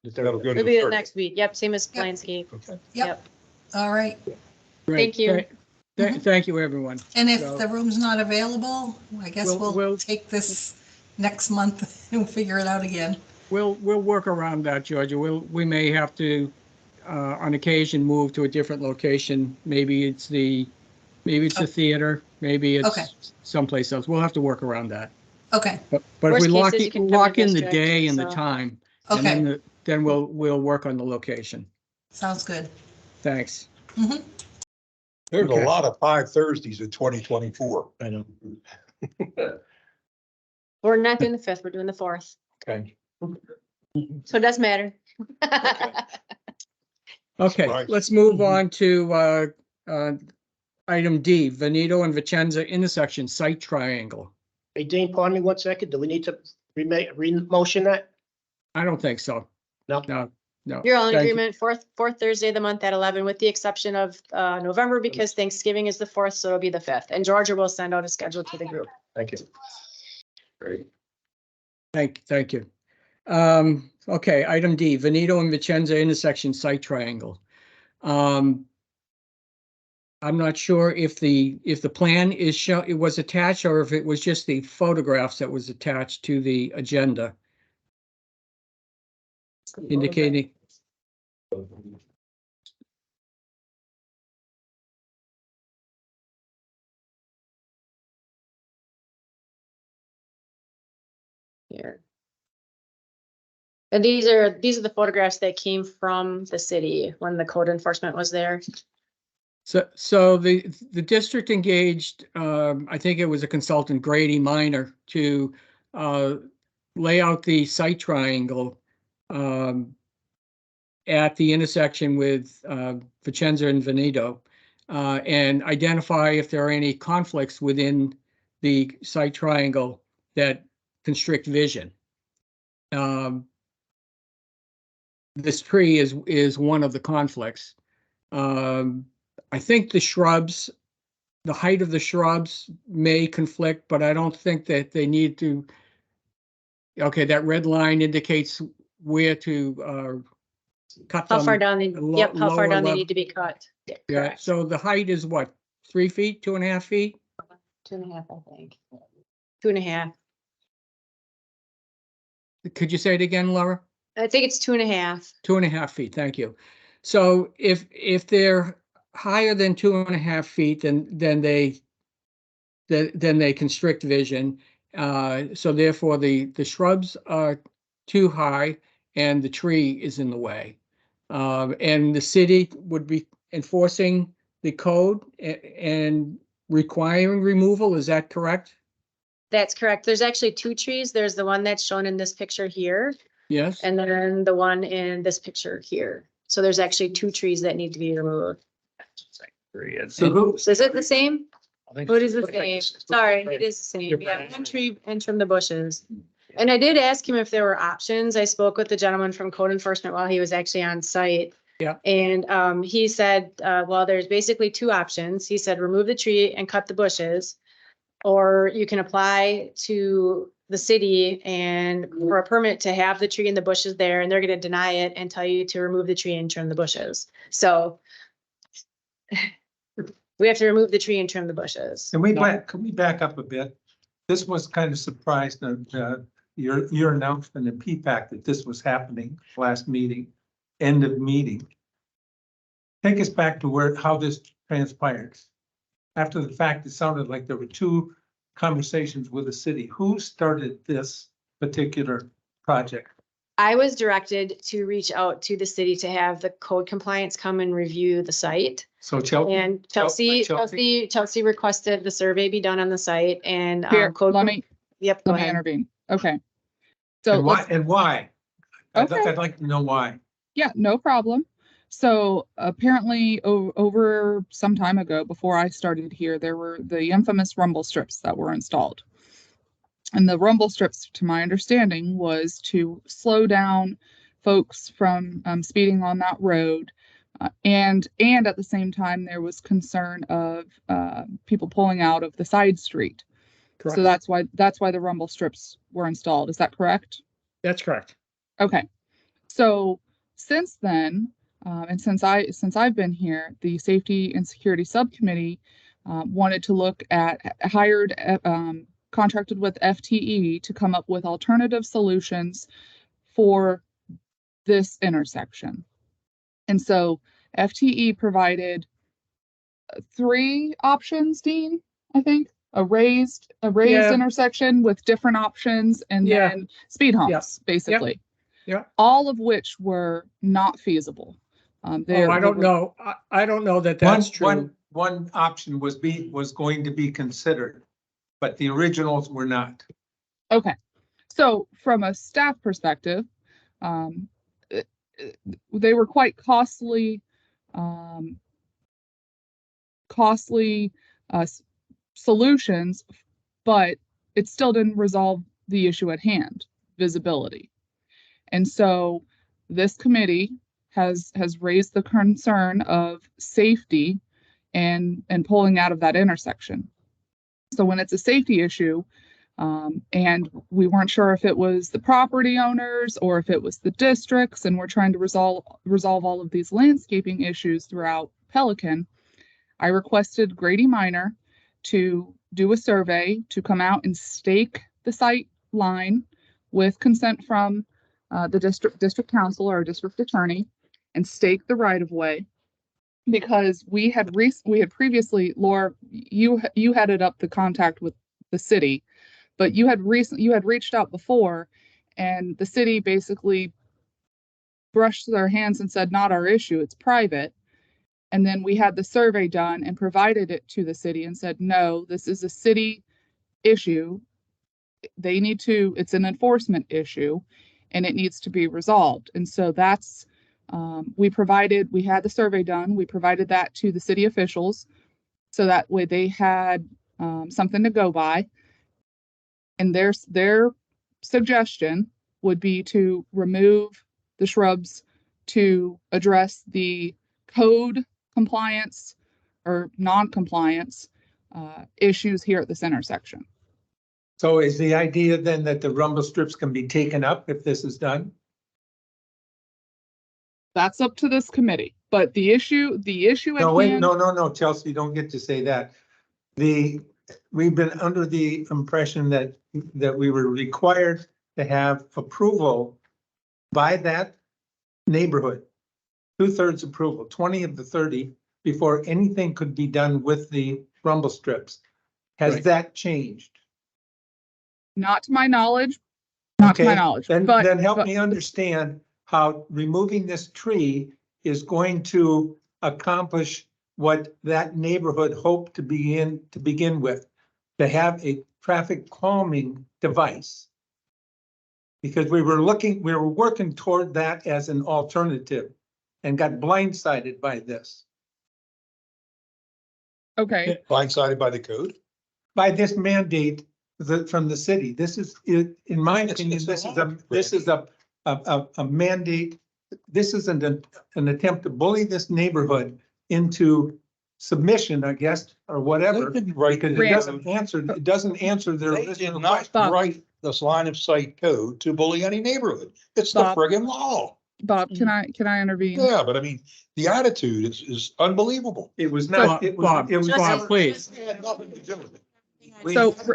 that'll go to It'll the be the 30th. next week. Yep, same as Yep. landscape. Okay. yep, all right. Great. Thank you. Thank you, everyone. And if So- the room's not available, I guess We'll- we'll take this next month and figure it out again. We'll work around that, Georgia. We may have to, on occasion, move to a different location. Maybe it's the theater, maybe Okay. it's someplace else. We'll have to work around that. Okay, But if Worst we case lock is you can in, cover lock in the district, day and the so- time, and okay, then we'll work on the location. sounds good. Thanks. Mhm. There's a Okay. lot of 5 Thursdays in 2024. I know. We're not doing the 5th, we're doing the 4th. Okay. So it does matter. Okay, Right. let's move on to item D, Veneto and Vicenza intersection site triangle. Hey, Dean, pardon me 1 second. Do we need to re-motion that? I don't think so. No? No. You're all in Thank you. agreement, 4th Thursday of the month at 11, with the exception of November, because Thanksgiving is the 4th, so it'll be the 5th. And Georgia will send out a schedule to the group. Thank you. Great. Thank you. Okay, item D, Veneto and Vicenza intersection site triangle. I'm not sure if the plan is it was attached or if it was just the photographs that was attached to the agenda indicating. Here. And these are the photographs that came from the city when the code enforcement was there. So the district engaged, I think it was a consultant, Grady Minor, to lay out the site triangle at the intersection with Vicenza and Veneto, and identify if there are any conflicts within the site triangle that constrict vision. This tree is one of the conflicts. I think the shrubs, the height of the shrubs may conflict, but I don't think that they need to. Okay, that red line indicates where to cut them. How far down, how far down they need to be cut. Yeah, Correct. so the height is what, 3 feet, 2.5 feet? 2.5, I think. 2.5. Could you say it again, Laura? I think it's 2.5. 2.5 feet, thank you. So if they're higher than 2.5 feet, then they constrict vision. So therefore the shrubs are too high and the tree is in the way. And the city would be enforcing the code and requiring removal, is that correct? That's correct. There's actually 2 trees. There's the one that's shown in this picture here, Yes. and then the one in this picture here. So there's actually 2 trees that need to be removed. So who, So is it the same? I think What is the same? Sorry, it is the same. Yeah, one tree and trim the bushes. And I did ask him if there were options. I spoke with the gentleman from code enforcement while he was actually on site. Yeah. And he said, well, there's basically 2 options. He said, remove the tree and cut the bushes. Or you can apply to the city and for a permit to have the tree and the bushes there, and they're gonna deny it and tell you to remove the tree and trim the bushes. So we have to remove the tree and trim the bushes. can we back up a bit? This was kind of surprised at your announcement in PPAC that this was happening last meeting, end of meeting. Take us back to how this transpired. After the fact, it sounded like there were 2 conversations with the city. Who started this particular project? I was directed to reach out to the city to have the code compliance come and review the site. So Chelsea. And Chelsea requested the survey be done on the site and Here, code. let me Yep, go ahead. intervene. Okay. So And why? And why? Okay. I'd like to know why. yeah, no problem. So apparently over some time ago, before I started here, there were the infamous rumble strips that were installed. And the rumble strips, to my understanding, was to slow down folks from speeding on that road. And at the same time, there was concern of people pulling out of the side street. Correct. So that's why the rumble strips were installed. Is that correct? That's correct. Okay. So since then, and since I've been here, the Safety and Security Subcommittee wanted to look at contracted with FTE to come up with alternative solutions for this intersection. And so FTE provided 3 options, Dean, I think. A raised Yeah. intersection with different options and Yeah. then speed humps, basically. Yeah. All of which were not feasible. I don't know. I don't know that that's true. One option was going to be considered, but the originals were not. Okay. So from a staff perspective, they were quite costly solutions, but it still didn't resolve the issue at hand, visibility. And so this committee has raised the concern of safety and pulling out of that intersection. So when it's a safety issue, And we weren't sure if it was the property owners or if it was the districts, and we're trying to resolve all of these landscaping issues throughout Pelican. I requested Grady Minor to do a survey to come out and stake the sight line with consent from the district council or district attorney, and stake the right of way, because we had previously, Laura, you headed up the contact with the city, but you had reached out before, and the city basically brushed their hands and said, not our issue, it's private. And then we had the survey done and provided it to the city and said, no, this is a city issue. It's an enforcement issue and it needs to be resolved. And so that's, we had the survey done. We provided that to the city officials. So that way they had something to go by. And their suggestion would be to remove the shrubs to address the code compliance or non-compliance issues here at this intersection. So is the idea then that the rumble strips can be taken up if this is done? That's up to this committee, but the issue at No, wait, hand. no, Chelsea, you don't get to say that. We've been under the impression that we were required to have approval by that neighborhood, 2/3 approval, 20 of the 30, before anything could be done with the rumble strips. Has Right. that changed? Not to my knowledge. Not to my knowledge. Then but help me understand how removing this tree is going to accomplish what that neighborhood hoped to begin with, to have a traffic calming device. Because we were working toward that as an alternative and got blindsided by this. Okay. Blindsided by the code? By this mandate from the city. This is, in my opinion, this is a mandate. This is an attempt to bully this neighborhood into submission, I guess, or whatever. They didn't write Because it doesn't answer their They original did not question. Bob. write this line of sight code to bully any neighborhood. It's the Bob. friggin' law. Bob, can I intervene? Yeah, but I mean, the attitude is unbelievable. It was not, it was, Bob, it was. Bob, please. It had nothing to do with it.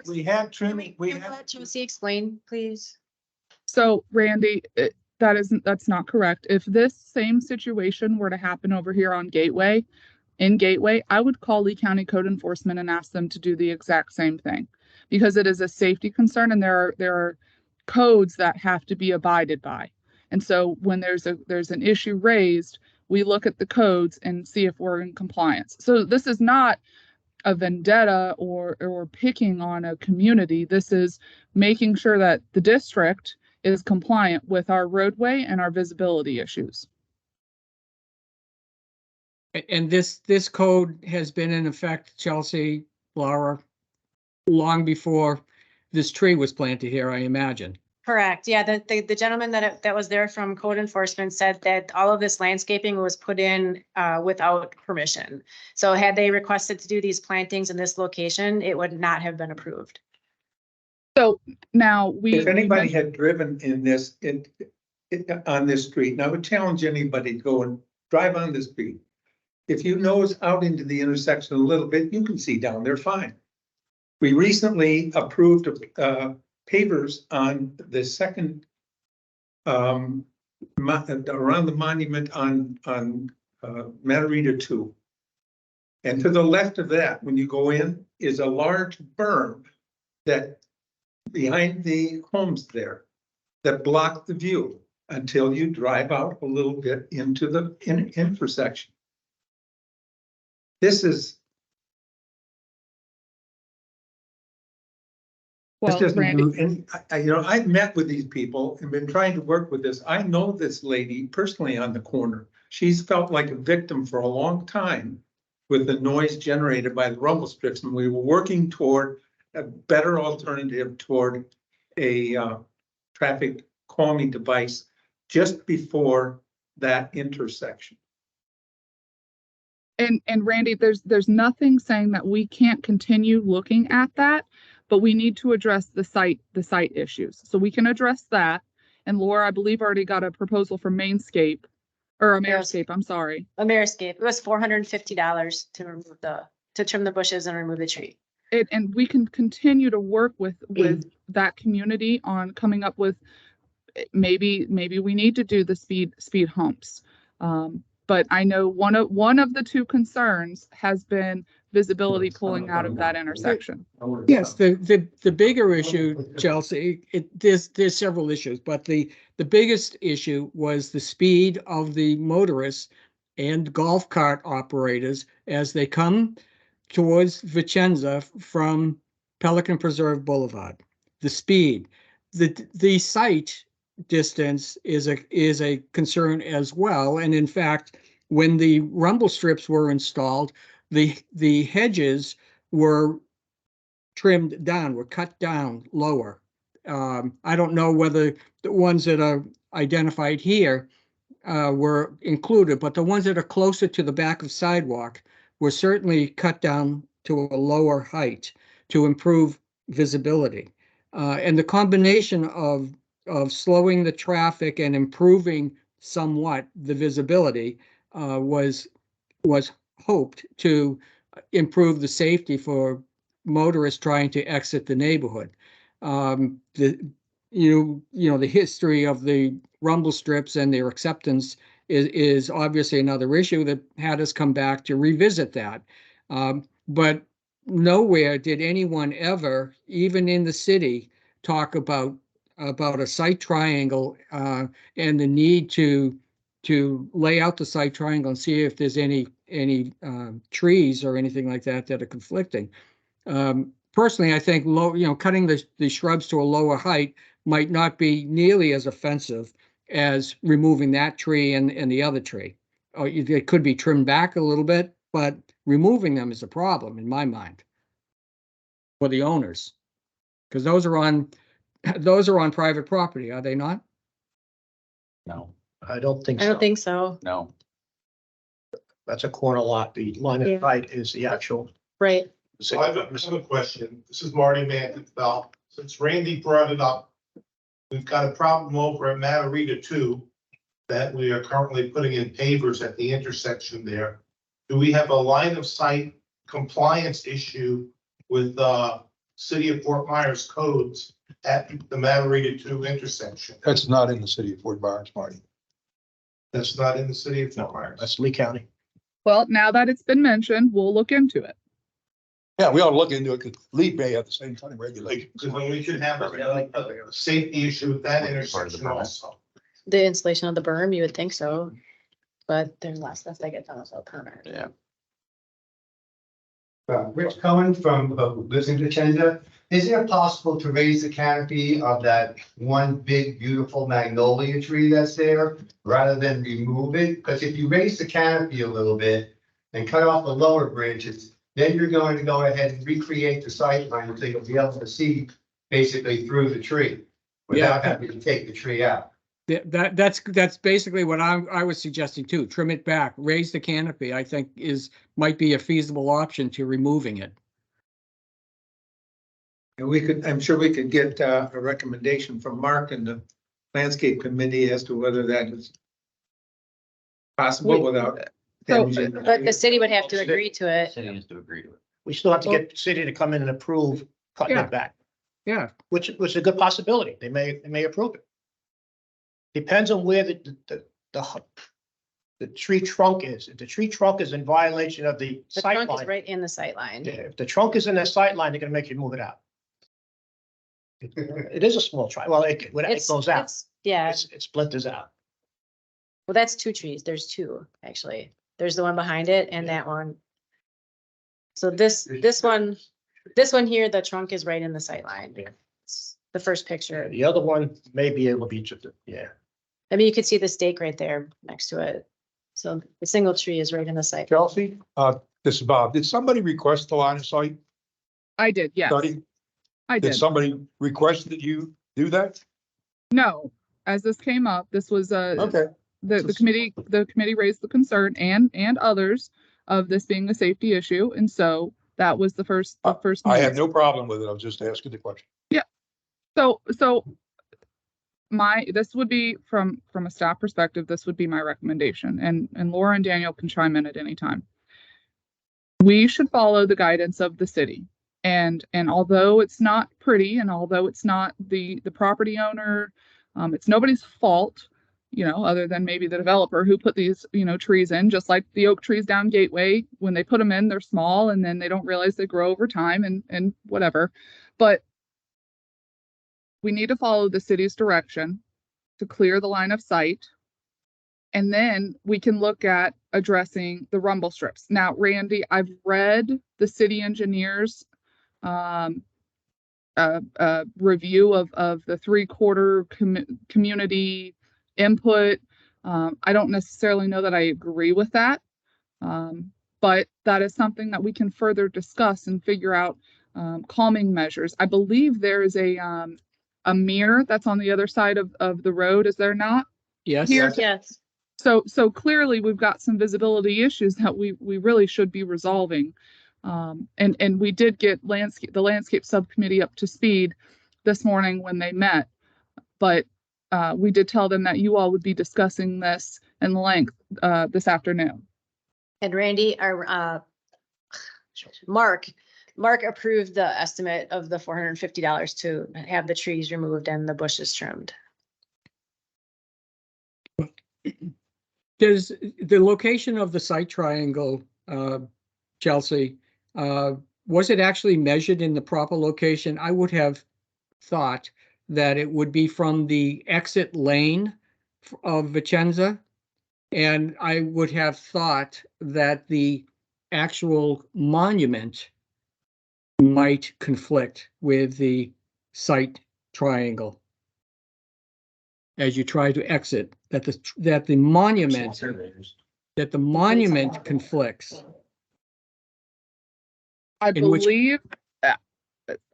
We had trimming, we Can you had. let Chelsea explain, please? So Randy, that's not correct. If this same situation were to happen over here on Gateway, I would call Lee County Code Enforcement and ask them to do the exact same thing, because it is a safety concern and there are codes that have to be abided by. And so when there's an issue raised, we look at the codes and see if we're in compliance. So this is not a vendetta or picking on a community. This is making sure that the district is compliant with our roadway and our visibility issues. And this code has been in effect, Chelsea, Laura, long before this tree was planted here, I imagine. Correct. Yeah, the gentleman that was there from code enforcement said that all of this landscaping was put in without permission. So had they requested to do these plantings in this location, it would not have been approved. So now If anybody had driven in this, on this street, and I would challenge anybody to go and drive on this street. If you nose out into the intersection a little bit, you can see down there fine. We recently approved pavers on the second around the monument on Matarita 2. And to the left of that, when you go in, is a large berm that behind the homes there that block the view until you drive out a little bit into the intersection. This is. Well, This doesn't Randy, do any, I've met with these people and been trying to work with this. I know this lady personally on the corner. She's felt like a victim for a long time with the noise generated by the rumble strips, and we were working toward a better alternative toward a traffic calming device just before that intersection. and Randy, there's nothing saying that we can't continue looking at that. but we need to address the site issues. So we can address that. And Laura, I believe, already got a proposal from Mainscape or Ameriscape, I'm sorry. Ameriscape, it was $450 to remove to trim the bushes and remove the tree. And we can continue to work with that community on coming up with, maybe we need to do the speed humps. But I know one of the two concerns has been visibility pulling out of that intersection. Yes, the bigger issue, Chelsea, there's several issues, but the biggest issue was the speed of the motorists and golf cart operators as they come towards Vicenza from Pelican Preserve Boulevard. The speed, the site distance is a concern as well. And in fact, when the rumble strips were installed, the hedges were trimmed down, were cut down lower. I don't know whether the ones that are identified here were included, but the ones that are closer to the back of sidewalk were certainly cut down to a lower height to improve visibility. And the combination of slowing the traffic and improving somewhat the visibility was hoped to improve the safety for motorists trying to exit the neighborhood. The history of the rumble strips and their acceptance is obviously another issue that had us come back to revisit that. But nowhere did anyone ever, even in the city, talk about a site triangle and the need to lay out the site triangle and see if there's any trees or anything like that are conflicting. Personally, I think cutting the shrubs to a lower height might not be nearly as offensive as removing that tree and the other tree. It could be trimmed back a little bit, but removing them is a problem in my mind for the owners, because those are on private property, are they not? No, I don't think I so. don't think so. no. That's a corner lot. The line Yeah. of sight is the actual. Right. So I have a question. This is Marty Mantonfeld. Since Randy brought it up, we've got a problem over at Matarita 2 that we are currently putting in pavers at the intersection there. Do we have a line of sight compliance issue with City of Fort Myers codes at the Matarita 2 intersection? That's not in the city of Fort Myers, Marty. That's not in the City of Fort Myers. That's Lee County. Well, now that it's been mentioned, we'll look into it. Yeah, we ought to look into it because Lee may have the same kind of regulations. Because then we should have a safety issue with that intersection also. The installation of the berm, you would think so, but there's less stuff that get done as a permit. Yeah. Rich Cohen from lives in Vicenza. Is it possible to raise the canopy of that one big beautiful magnolia tree that's there rather than remove it? Because if you raise the canopy a little bit and cut off the lower branches, then you're going to go ahead and recreate the sight line so you'll be able to see basically through the tree without having to take the tree out. That's basically what I was suggesting too. Trim it back, raise the canopy, I think might be a feasible option to removing it. And I'm sure we could get a recommendation from Mark and the landscape committee as to whether that is possible without damaging. But the city would have to agree to it. City has to agree to it. We still have to get the city to come in and approve cutting Yeah. it back, Yeah, which is a good possibility. They may approve it. Depends on where the tree trunk is. If the tree trunk is in violation of the The sight trunk is line, right in the sight line. yeah, if the trunk is in that sight line, they're gonna make you move it out. It is a small tree. Well, when it It's- goes out, it's- Yeah, it splinters out. well, that's two trees. There's two, actually. There's the one behind it and that one. So this one here, the trunk is right in the sight line. It's the first picture. The other one may be able to be, yeah. I mean, you could see the stake right there next to it. So the single tree is right in the sight. Chelsea, this is Bob. Did somebody request the line of sight I did, yes, study? I Did did. somebody request that you do that? No, as this came up, this was Okay. the committee raised the concern and others of this being a safety issue. And so That was the first I meeting. have no problem with it. I was just asking the question. So this would be from a staff perspective, this would be my recommendation, and Laura and Daniel can chime in at any time. We should follow the guidance of the city. And although it's not pretty, and although it's not the property owner, it's nobody's fault, other than maybe the developer who put these, trees in, just like the oak trees down Gateway. When they put them in, they're small, and then they don't realize they grow over time and whatever. But we need to follow the city's direction to clear the line of sight. And then we can look at addressing the rumble strips. Now, Randy, I've read the city engineer's review of the 3/4 community input. I don't necessarily know that I agree with that, but that is something that we can further discuss and figure out calming measures. I believe there is a mirror that's on the other side of the road, is there not? Yes. Here. Yes. So clearly we've got some visibility issues that we really should be resolving. And we did get the landscape subcommittee up to speed this morning when they met, but we did tell them that you all would be discussing this in length this afternoon. And Randy, our Mark approved the estimate of the $450 to have the trees removed and the bushes trimmed. Does the location of the site triangle, Chelsea, was it actually measured in the proper location? I would have thought that it would be from the exit lane of Vicenza. And I would have thought that the actual monument might conflict with the site triangle as you try to exit, that the monument conflicts. I In which- believe,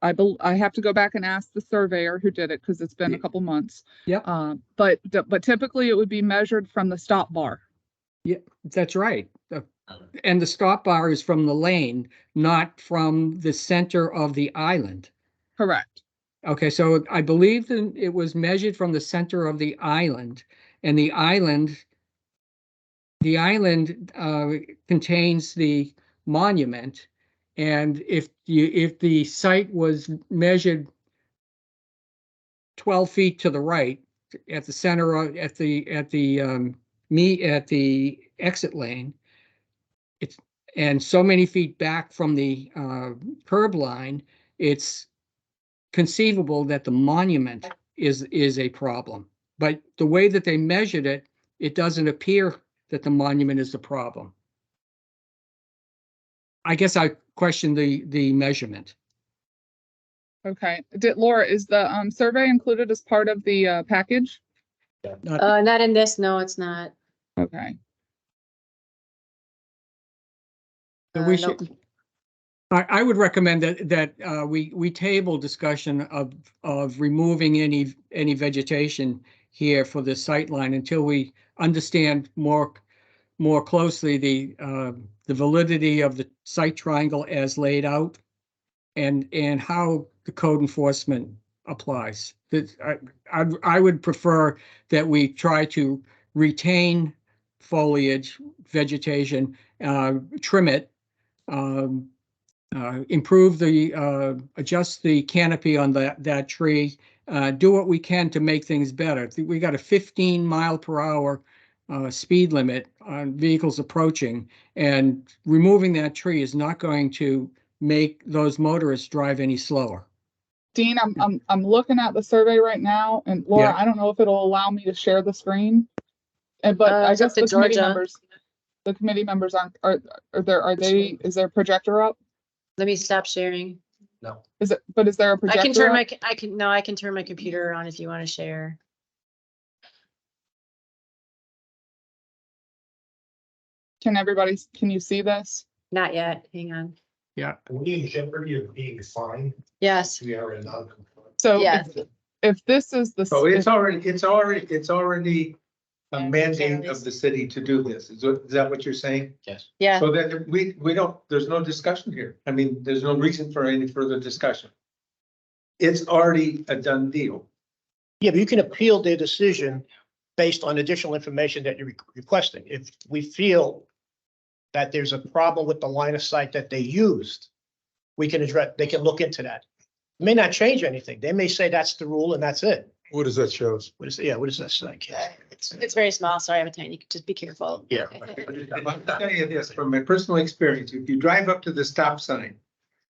I have to go back and ask the surveyor who did it because it's been a couple months. Yep. But typically it would be measured from the stop bar. Yeah, that's right. And the stop bar is from the lane, not from the center of the island. Correct. Okay, so I believe that it was measured from the center of the island, and the island contains the monument. And if the site was measured 12 feet to the right at the center at the exit lane, and so many feet back from the curb line, it's conceivable that the monument is a problem. But the way that they measured it, it doesn't appear that the monument is the problem. I guess I question the measurement. Okay. Laura, is the survey included as part of the package? Not in this. No, it's not. Okay. So we Nope. should. I would recommend that we table discussion of removing any vegetation here for the sight line until we understand more closely the validity of the site triangle as laid out and how the code enforcement applies. I would prefer that we try to retain foliage, vegetation, trim it, improve adjust the canopy on that tree, do what we can to make things better. We got a 15 mile per hour speed limit on vehicles approaching, and removing that tree is not going to make those motorists drive any slower. Dean, I'm looking at the survey right now, and Laura, Yeah. I don't know if it'll allow me to share the screen. But I It's up guess to the committee Georgia. members is there a projector up? Let me stop sharing. Is there a projector? I can turn up? I can turn my computer on if you want to share. Can you see this? Not yet. Hang on. Yeah. Are we in jeopardy of being fined? Yes. We are in non-compliance. So Yeah. if this is the. So it's already a mandate of the city to do this. Is that what you're saying? Yes. Yeah, So then we don't, there's no discussion here. I mean, there's no reason for any further discussion. It's already a done deal. Yeah, but you can appeal their decision based on additional information that you're requesting. If we feel that there's a problem with the line of sight that they used, we can address, they can look into that. It may not change anything. They may say that's the rule and that's it. What does that show us? What is, yeah, what does that say? it's very small, so I have a tiny, just be careful. Yeah. I'll tell you this, from my personal experience, if you drive up to the stop sign,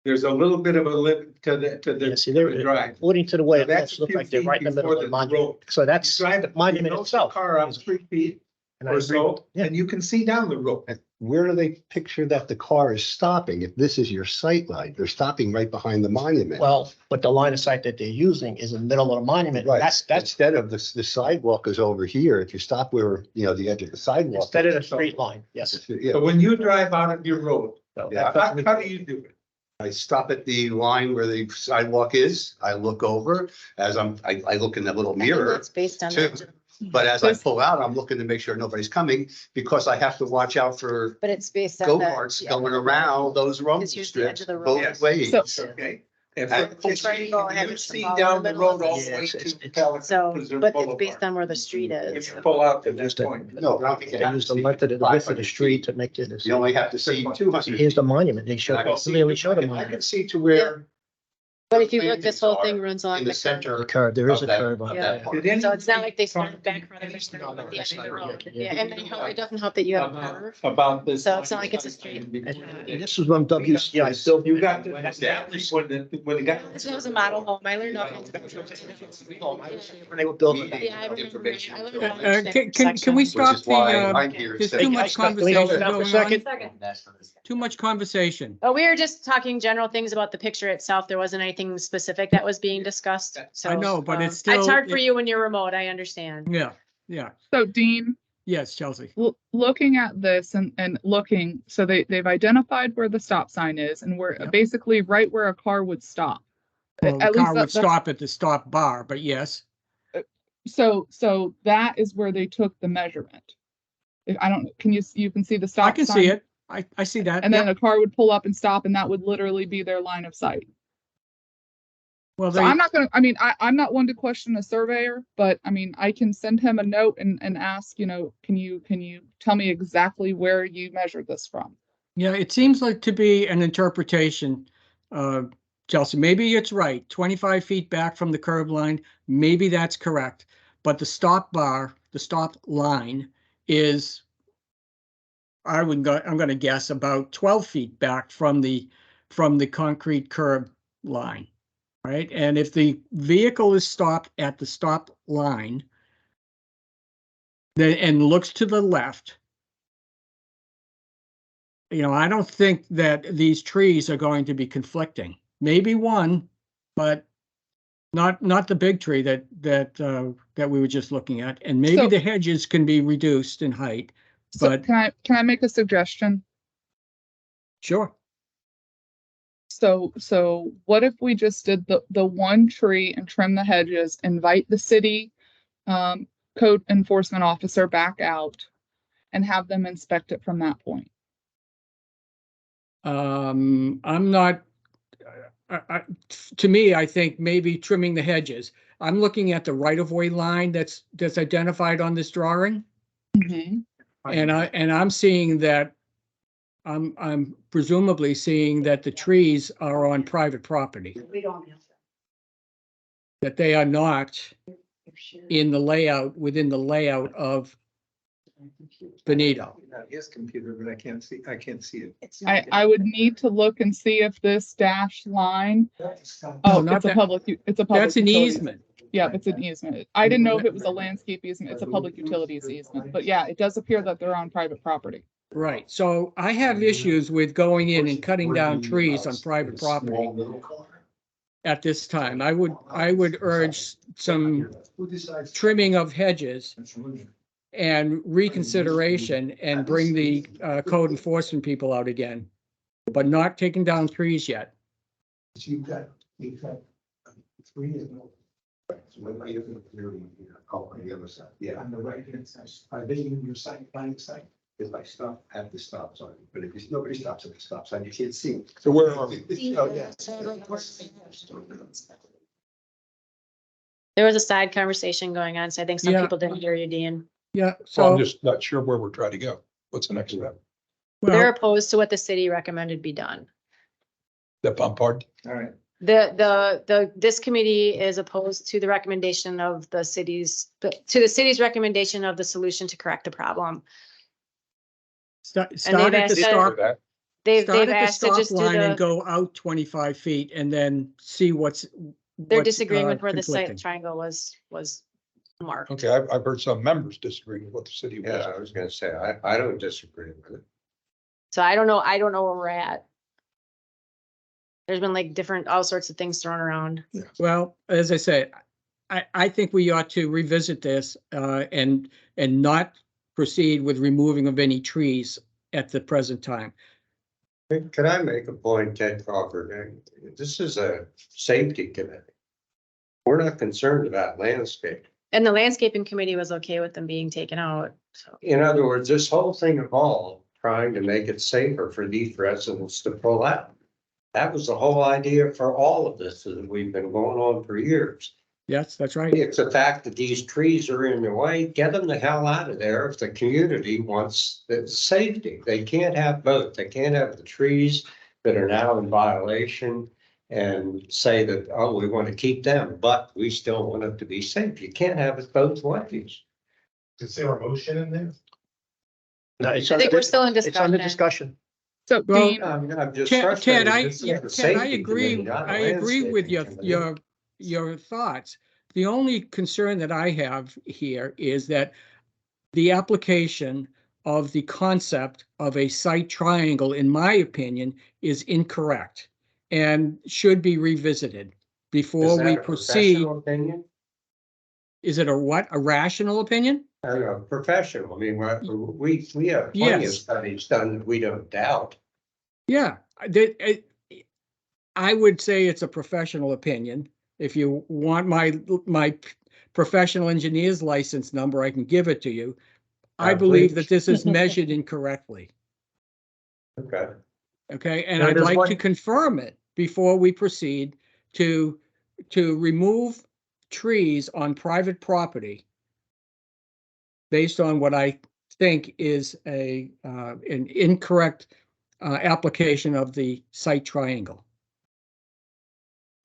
there's a little bit of a limit to Yeah, the see, to they're, the drive. according to the way it That's looks, look a few like they're right in the feet middle of before the the monument. road. So that's You drive the monument you itself. Car up 3 feet And I or agree. so, Yeah. and you can see down the road. Where do they picture that the car is stopping? If this is your sight line, they're stopping right behind the monument. Well, but the line of sight that they're using is in the middle of the monument. Right, That's instead of the sidewalk is over here. If you stop where, you know, the edge of the sidewalk. instead of the straight line. Yes. Yeah, So when you drive out of your road, So Yeah. how do you do it? I stop at the line where the sidewalk is. I look over as I look in that little mirror. It's based on. too. But as I pull out, I'm looking to make sure nobody's coming because I have to watch out for But it's based on. the- go-karts yeah. going around those road Because here's the edge strips of the road. both ways. So- Okay. And And from- It's right, go ahead, you it's see all in down the the middle road of all it. the way Yes, to it's- Pelican So, Preserve but it's Boulevard. based on where the street When is. you pull out to Just that a- point. No, I don't think They use the length of the width of the street to make it. You only have to see 200. Here's the monument. They show, And I can see- clearly show the I can monument. see to where But if you look, this whole thing runs along in the the center. The curve, there is a of that- curve on of Yeah. that part. Did So it's not like they anybody started back from the No, at no, the that's end of the not road. right. Yeah, and then it doesn't help that you have a curve. About this. So it's not like it's a straight- And this is when WCI So built. you got to establish when the guy. This was a model home. I learned all kinds of. When they were building that. Yeah, I remember. Information. I learned all this Can we Which stop is the, why I'm here. there's to too say- much Can we hold it conversation down for a going second? on? Too much conversation. Oh, we were just talking general things about the picture itself. There wasn't anything specific that was being discussed. So I know, but it's It's still- hard for you when you're remote. I understand. Yeah, yeah. So Dean, yes, Chelsea. Looking at this and looking, so they've identified where the stop sign is and we're Yep. basically right where a car would stop. Well, the At least car would that's- stop at the stop bar, but yes. So that is where they took the measurement. I don't, you can see the stop I can sign? see it. I see that. And then Yep. a car would pull up and stop and that would literally be their line of sight. Well, So they, I'm not gonna, I'm not one to question a surveyor, but I mean, I can send him a note and ask, can you tell me exactly where you measured this from? yeah, it seems like to be an interpretation, Chelsea, maybe it's right, 25 feet back from the curb line, maybe that's correct. But the stop bar, the stop line is, I'm gonna guess about 12 feet back from the concrete curb line, right? And if the vehicle is stopped at the stop line, then, and looks to the left, I don't think that these trees are going to be conflicting. Maybe one, but not the big tree that we were just looking at. And maybe So- the hedges can be reduced in height, So but can I make a suggestion? sure. So what if we just did the one tree and trim the hedges, invite the city code enforcement officer back out and have them inspect it from that point? I'm not, to me, I think maybe trimming the hedges. I'm looking at the right-of-way line that's identified on this drawing. And I'm seeing that, I'm presumably seeing that the trees are on private property, We don't have that they are not in the layout, within the layout of Benito. His computer, but I can't see it. I would need to look and see if this dash line, No, oh, not it's a that- public, it's a public. That's an utility. easement. Yeah, it's an easement. I didn't know if it was a landscape easement. It's a public utilities easement, but yeah, it does appear that they're on private property. Right, so I have issues with going in and cutting down trees on private property at this time. I would urge some trimming of hedges and reconsideration and bring the code enforcement people out again, but not taking down trees yet. Yeah. On the right hand side, are they in your site, line of sight? If I stop at the stop sign, but if nobody stops at the stop sign, you can't see. So where are we? Oh, yeah. There was a side conversation going on, so I think some Yeah. people didn't hear you, Dean. Yeah, So I'm so, just not sure where we're trying to go. What's the next step? They're well, opposed to what the city recommended be done. The pump part? All right. This committee is opposed to the recommendation of the city's, to the city's recommendation of the solution to correct the problem. start they've start at the asked that- start, They've start at the asked to stop just do line and the, go out 25 feet and then see they're what's, disagreeing with where the conflicting. site triangle was marked. Okay, I've heard some members disagree with what the city Yeah, was. I was gonna say, I don't disagree with it. So I don't know where we're at. There's been like all sorts of things thrown around. Well, as I said, I think we ought to revisit this and not proceed with removing of any trees at the present time. Can I make a point, Ted Crawford? This is a safety committee. We're not concerned about landscape. And the landscaping committee was okay with them being taken out, so. In other words, this whole thing evolved trying to make it safer for these residents to pull out. That was the whole idea for all of this that we've been going on for years. Yes, that's right. It's the fact that these trees are in the way, get them the hell out of there if the community wants the safety. They can't have both. They can't have the trees that are now in violation and say that, oh, we want to keep them, but we still want it to be safe. You can't have it both ways. Is there a motion in there? No, it's I think under, we're still in it's under discussion. discussion. So Well, Dean, I'm just Ted, frustrated. I, This is yeah, the Ted, I safety agree, committee, not a I agree with landscaping committee. your thoughts. The only concern that I have here is that the application of the concept of a site triangle, in my opinion, is incorrect and should be revisited Is before that we a proceed. professional opinion? Is it a what? A rational opinion? Professional. I mean, we have plenty of Yes. studies done that we don't doubt. Yeah, I would say it's a professional opinion. If you want my professional engineer's license number, I can give it to you. I believe that this is measured incorrectly. Okay. Okay, and Now, I'd there's like one- to confirm it before we proceed to remove trees on private property based on what I think is an incorrect application of the site triangle.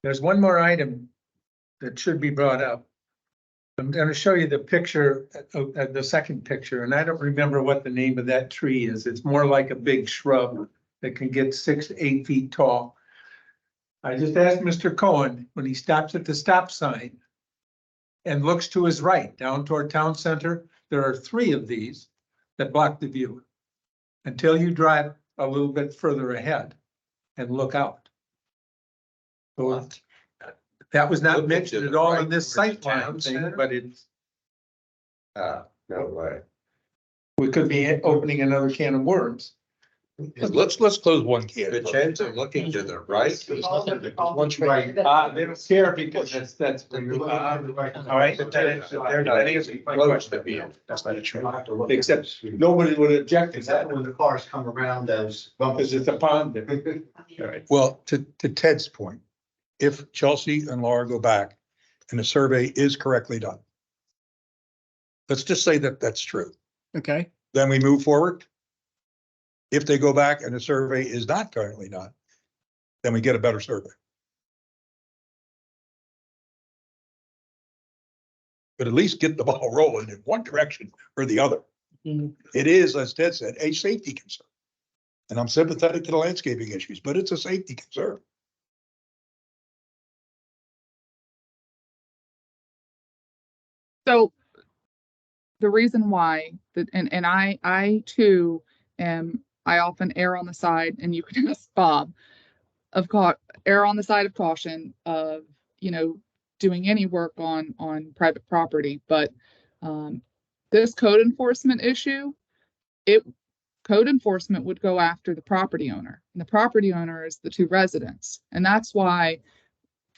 There's one more item that should be brought up. I'm gonna show you the picture, the second picture, and I don't remember what the name of that tree is. It's more like a big shrub that can get 6 to 8 feet tall. I just asked Mr. Cohen, when he stops at the stop sign and looks to his right down toward town center, there are 3 of these that block the view until you drive a little bit further ahead and look out. So that was not Look mentioned to at the all right in this towards the site plan town thing, center? but it's, No way. we could be opening another can of worms. Let's close one can. Vincenzo looking to the right. One tree. They don't care because that's. All right. They're not easy. Close to be. That's not a tree. Except nobody would object to Except that when the cars come around those because bumpers. it's a pond. there. Well, to Ted's point, if Chelsea and Laura go back and the survey is correctly done, let's just say that that's true. Okay, Then we move forward. If they go back and the survey is not currently done, then we get a better survey. But at least get the ball rolling in one direction or the other. It is, as Ted said, a safety concern. And I'm sympathetic to the landscaping issues, but it's a safety concern. so the reason why that, and I too I often err on the side, and you can ask Bob, err on the side of caution of, doing any work on private property, but this code enforcement issue, code enforcement would go after the property owner, and the property owner is the 2 residents. And that's why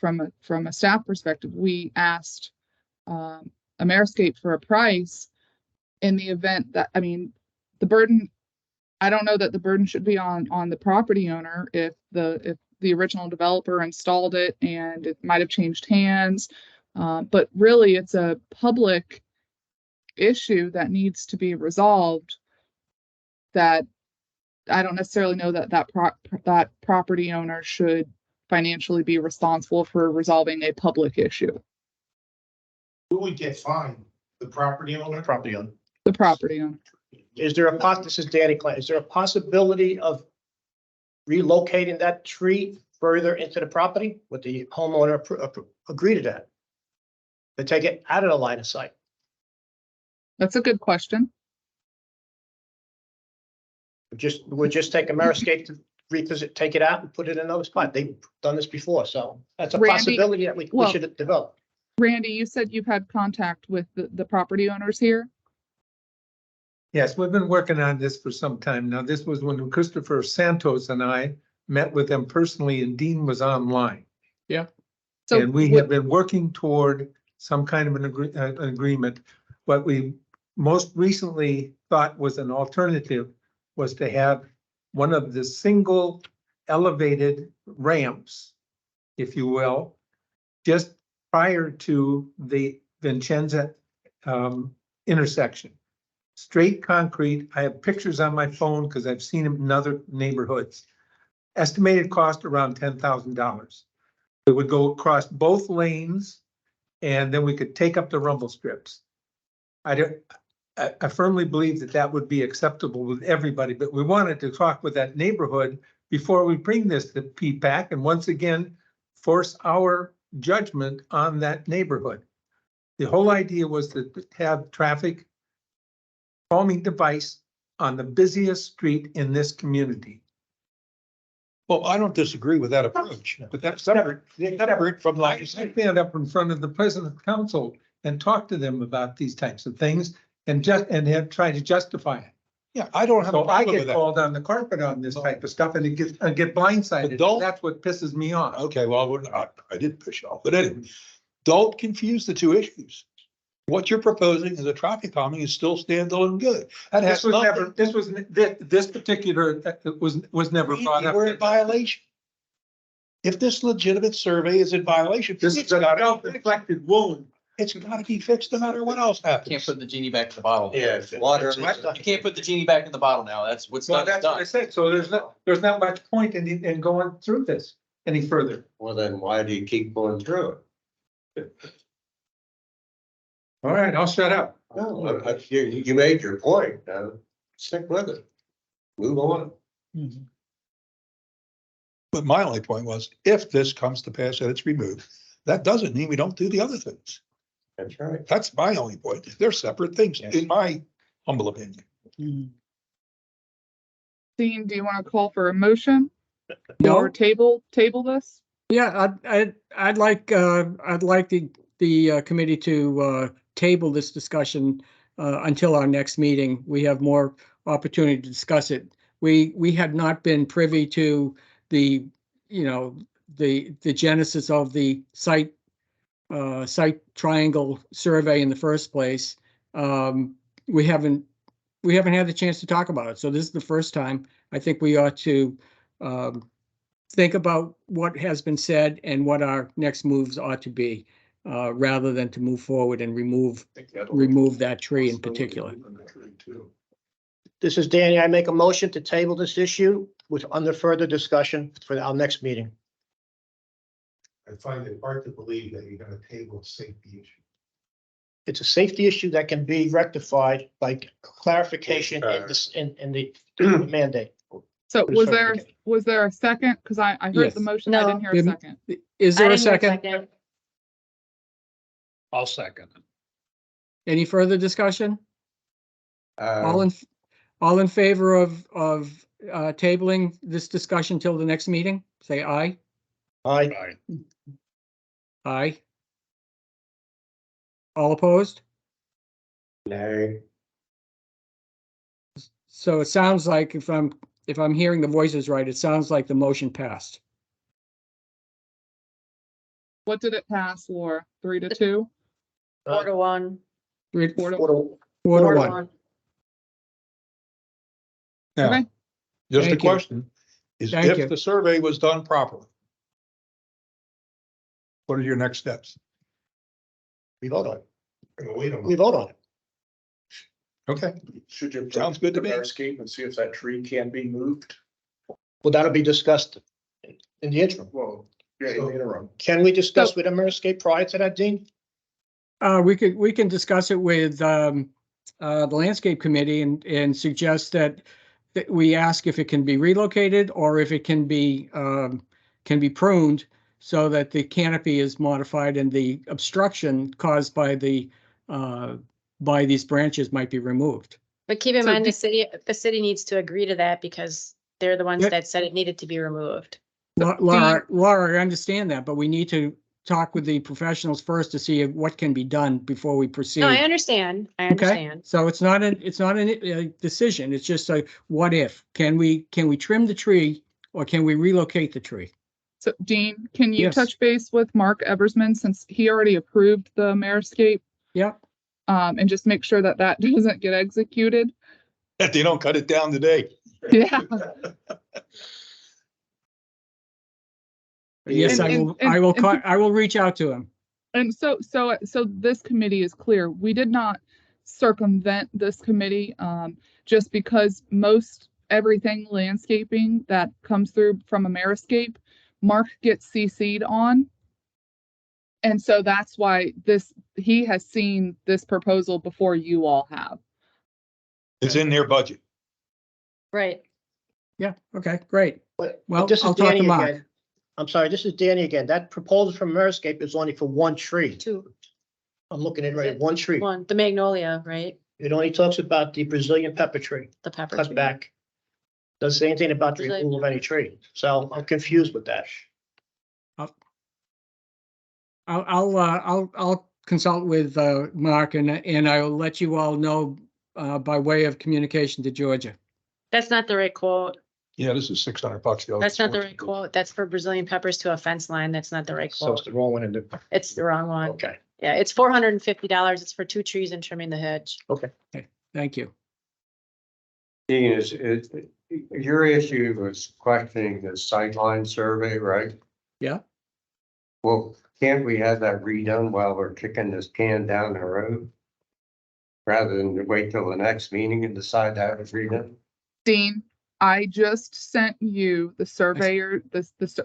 from a staff perspective, we asked Ameriscape for a price in the event that, I mean, the burden, I don't know that the burden should be on the property owner if the original developer installed it and it might have changed hands. But really, it's a public issue that needs to be resolved, that I don't necessarily know that that property owner should financially be responsible for resolving a public issue. Who would get fined? The property owner? Property owner. The property owner. Is there this is Danny Klein, is there a possibility of relocating that tree further into the property? Would the homeowner agree to that? To take it out of the line of sight? That's a good question. We'll just take Ameriscape to revisit, take it out and put it in another spot. They've done this before, so that's a Randy, possibility that we should develop. Randy, you said you've had contact with the property owners here? Yes, we've been working on this for some time now. This was when Christopher Santos and I met with them personally and Dean was online. Yeah. So And we have been working toward some kind of an agreement. What we most recently thought was an alternative was to have one of the single elevated ramps, if you will, just prior to the Vincenza intersection. Straight concrete. I have pictures on my phone because I've seen them in other neighborhoods. Estimated cost around $10,000. It would go across both lanes and then we could take up the rumble strips. I firmly believe that that would be acceptable with everybody, but we wanted to talk with that neighborhood before we bring this to P-PAC and once again, force our judgment on that neighborhood. The whole idea was to have traffic calming device on the busiest street in this community. Well, I don't disagree with that approach, but that's separate from I like. stand up in front of the president of council and talk to them about these types of things and have tried to justify it. Yeah, I don't have a So I problem with get that. called on the carpet on this type of stuff and I get blindsided. That's what pisses me off. Okay, well, we're not, I didn't push off, but anyway, don't confuse the two issues. What you're proposing is a traffic calming is still standalone good. That has nothing. This particular, was never brought up. We're in violation. If this legitimate survey is in violation, This is a self-inflicted wound. it's gotta be fixed no matter what else happens. Can't put the genie back in the bottle. Yeah, water. You can't put the genie back in the bottle now. That's what's Well, done. that's what I said. So there's not much point in going through this any further. Well, then why do you keep going through it? All right, I'll shut up. No, you made your point. Stick with it. Move on. But my only point was, if this comes to pass and it's removed, that doesn't mean we don't do the other things. That's right. That's my only point. They're separate things, in my humble opinion. Dean, do you want to call for a motion? No. Or table this? Yeah, I'd like the committee to table this discussion until our next meeting. We have more opportunity to discuss it. We had not been privy to the genesis of the site triangle survey in the first place. We haven't had the chance to talk about it. So this is the first time. I think we ought to think about what has been said and what our next moves ought to be, rather than to move forward and remove that tree in particular. This is Danny. I make a motion to table this issue with under further discussion for our next meeting. I find it hard to believe that you're gonna table a safety issue. It's a safety issue that can be rectified by clarification in the mandate. So was there a second? Because I heard Yes. the motion, I No. didn't hear a second. Is there a second? I'll second it. Any further discussion? Um, All in favor of tabling this discussion till the next meeting? Say aye. Aye. Aye. All opposed? nay. So it sounds like if I'm hearing the voices right, it sounds like the motion passed. What did it pass, Laura? 3-2? 4-1. 4-4 Four to to one. Now, Okay. just a Thank you. question, is Thank you. if the survey was done properly, what are your next steps? We vote on it. Wait a We minute. vote on it. Okay, Should you? Sounds good to me. Escape and see if that tree can be moved. Well, that'll be discussed in the interim. Well, yeah, in the interim. Can we discuss with Ameriscape prior to that, Dean? We can discuss it with the landscape committee and suggest that we ask if it can be relocated or if it can be pruned so that the canopy is modified and the obstruction caused by these branches might be removed. But keep in So mind, the city needs to agree to that because they're the ones Yeah. that said it needed to be removed. Laura, I understand that, but we need to talk with the professionals first to see what can be done before we proceed. No, I understand. I Okay, understand. so it's not a decision. It's just a what if. Can we trim the tree or can we relocate the tree? So Dean, can you Yes. touch base with Mark Eversman since he already approved the Mayorscape? Yeah. And just make sure that that doesn't get executed. If they don't cut it down today. Yeah. Yes, And- I will reach out to him. And so this committee is clear. We did not circumvent this committee, just because most everything landscaping that comes through from Ameriscape, Mark gets CC'd on. And so that's why he has seen this proposal before you all have. It's in their budget. Right. Yeah, okay, great. But Well, this is I'll talk to Danny Mark. again. I'm sorry, this is Danny again. That proposal from Ameriscape is only for one tree. 2, I'm looking at it right, one tree. 1, the magnolia, right? It only talks about the Brazilian pepper tree, The pepper cut tree. back. Doesn't say anything about the Brazilian removal of any tree. So I'm confused with that. I'll consult with Mark and I'll let you all know by way of communication to Georgia. That's not the right quote. Yeah, this is $600. That's not the right quote. That's for Brazilian peppers to a fence line. That's not the right So it's quote. the wrong one in the, It's the wrong one. okay. Yeah, it's $450. It's for 2 trees and trimming the hedge. Thank you. Dean, your issue was questioning the sightline survey, right? Yeah. Well, can't we have that redone while we're kicking this can down the road? Rather than wait till the next meeting and decide to have it redone? Dean, I just sent you the surveyor,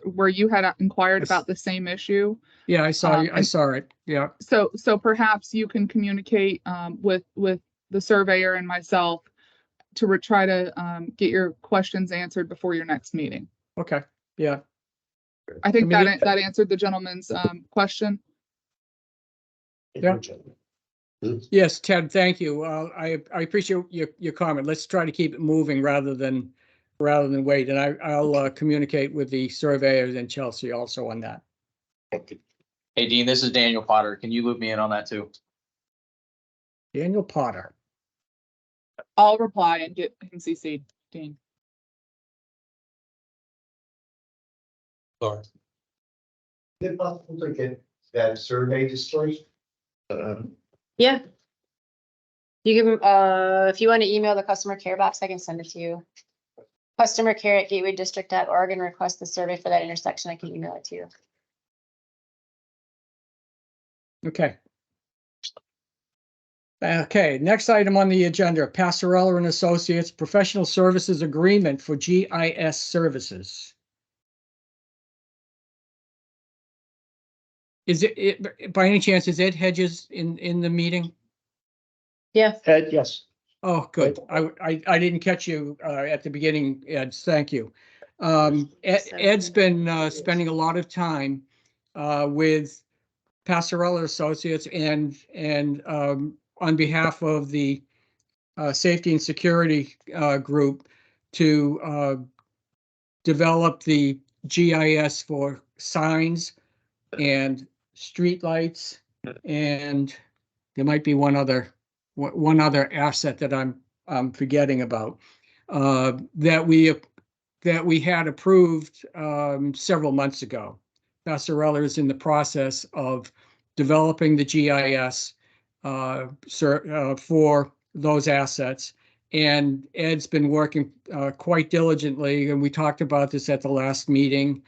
where you had inquired about the same issue. Yeah, I saw it. Yeah. So perhaps you can communicate with the surveyor and myself to try to get your questions answered before your next meeting. Okay. Yeah. I think I mean, that answered the gentleman's question. Yeah. Yes, Ted, thank you. I appreciate your comment. Let's try to keep it moving rather than wait. And I'll communicate with the surveyors and Chelsea also on that. Hey, Dean, this is Daniel Potter. Can you loop me in on that too? Daniel Potter. I'll reply and get him CC'd, Dean. Sorry. Is it possible to get that survey disclosed? Yeah. You can, if you want to email the customer care box, I can send it to you. customercare@gatewaydistrict.org and request the survey for that intersection. I can email it to you. Okay. Okay, next item on the agenda, Passarella and Associates Professional Services Agreement for GIS Services. Is it by any chance, is Ed Hedges in the meeting? Yeah. Ed, yes. Oh, good. I didn't catch you at the beginning, Ed. Thank you. Ed's been spending a lot of time with Passarella Associates and on behalf of the Safety and Security Group to develop the GIS for signs and streetlights, and there might be one other asset that I'm forgetting about that we had approved several months ago. Passarella is in the process of developing the GIS for those assets. And Ed's been working quite diligently, and we talked about this at the last meeting,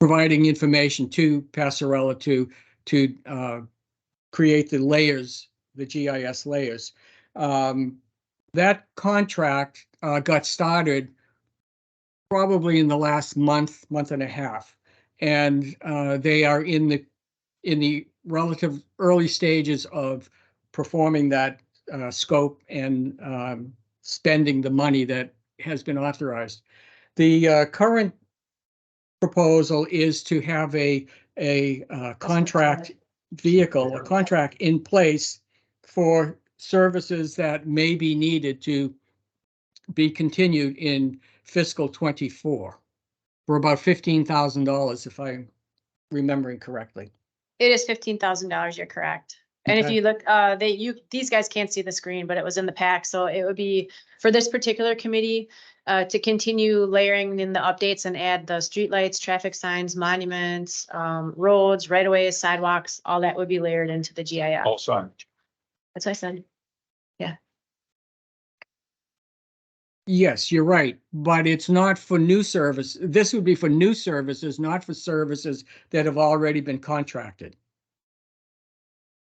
providing information to Passarella to create the layers, the GIS layers. That contract got started probably in the last month and a half, and they are in the relative early stages of performing that scope and spending the money that has been authorized. The current proposal is to have a contract vehicle, a contract in place for services that may be needed to be continued in fiscal 24 for about $15,000, if I'm remembering correctly. It is $15,000, you're correct. And if Okay. you look, these guys can't see the screen, but it was in the pack, so it would be for this particular committee to continue layering in the updates and add the streetlights, traffic signs, monuments, roads, right-of-ways, sidewalks, all that would be layered into the GIS. All signed. That's what I said. Yes, you're right, but it's not for new service. This would be for new services, not for services that have already been contracted.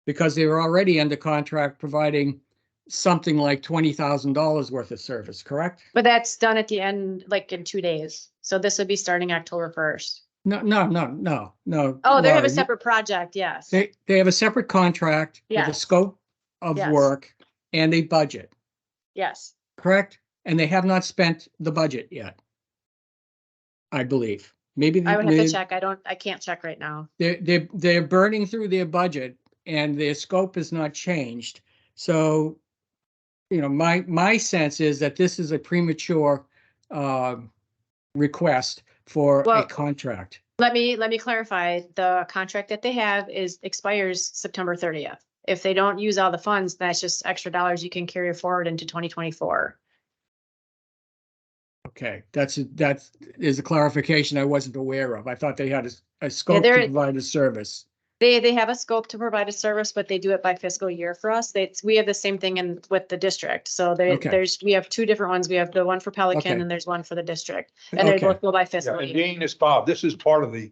Because they were already under contract providing something like $20,000 worth of service, correct? But that's done at the end, like in 2 days. So this would be starting October 1st. No. Oh, they have Laura, a separate project, yes. They have a separate contract with a Yes. scope of Yes. work and a budget, Yes. correct? And they have not spent the budget yet, I believe. Maybe I would have to check. I can't check right now. they're burning through their budget and their scope has not changed. So, you know, my sense is that this is a premature request for a Well, contract. Let me clarify. The contract that they have expires September 30th. If they don't use all the funds, that's just extra dollars you can carry forward into 2024. Okay, that is a clarification I wasn't aware of. I thought they had a scope to they're- provide a service. They have a scope to provide a service, but they do it by fiscal year for us. We have the same thing with the district. So Okay. we have two different ones. We have the one for Pelican Okay. and there's one for the district. And they Okay. both go by Yeah, fiscal and year. Dean, it's Bob. This is part of the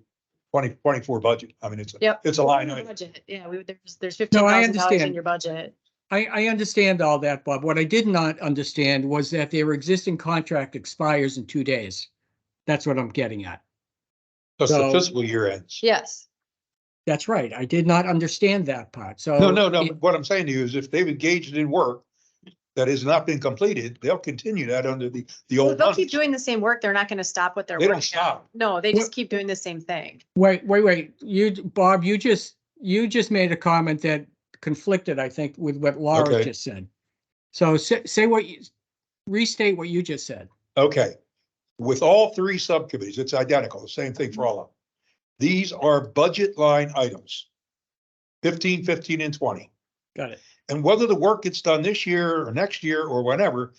2024 budget. I mean, Yep. it's a line item. Budget. Yeah, there's No, I $15,000 understand. in your budget. I understand all that, Bob. What I did not understand was that their existing contract expires in 2 days. That's what I'm getting at. Because the So- fiscal year ends. Yes. That's right. I did not understand that part. So. No. What I'm saying to you is if they've engaged in work that has not been completed, they'll continue that under the Well, old. they'll money. keep doing the same work. They're not going to stop what they're They don't working on. stop. No, they just keep doing the same thing. Wait. Bob, you just made a comment that conflicted, I think, with what Laura Okay. just said. So restate what you just said. Okay. With all three subcommittees, it's identical, the same thing for all of them. These are budget line items. 15, 15, and 20. Got it. And whether the work gets done this year or next year or whenever,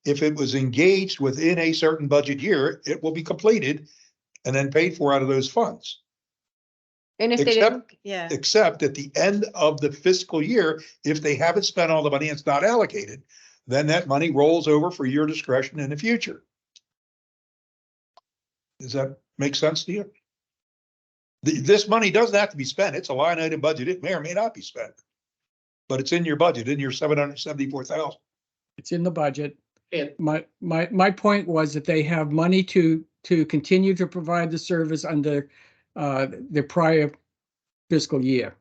if it was engaged within a certain budget year, it will be completed and then paid for out of those funds. And if they Except- didn't, yeah. Except at the end of the fiscal year, if they haven't spent all the money and it's not allocated, then that money rolls over for your discretion in the future. Does that make sense to you? This money doesn't have to be spent. It's a line item budget. It may or may not be spent. But it's in your budget, in your 774,000. It's in the budget. And- My point was that they have money to continue to provide the service under the prior fiscal year.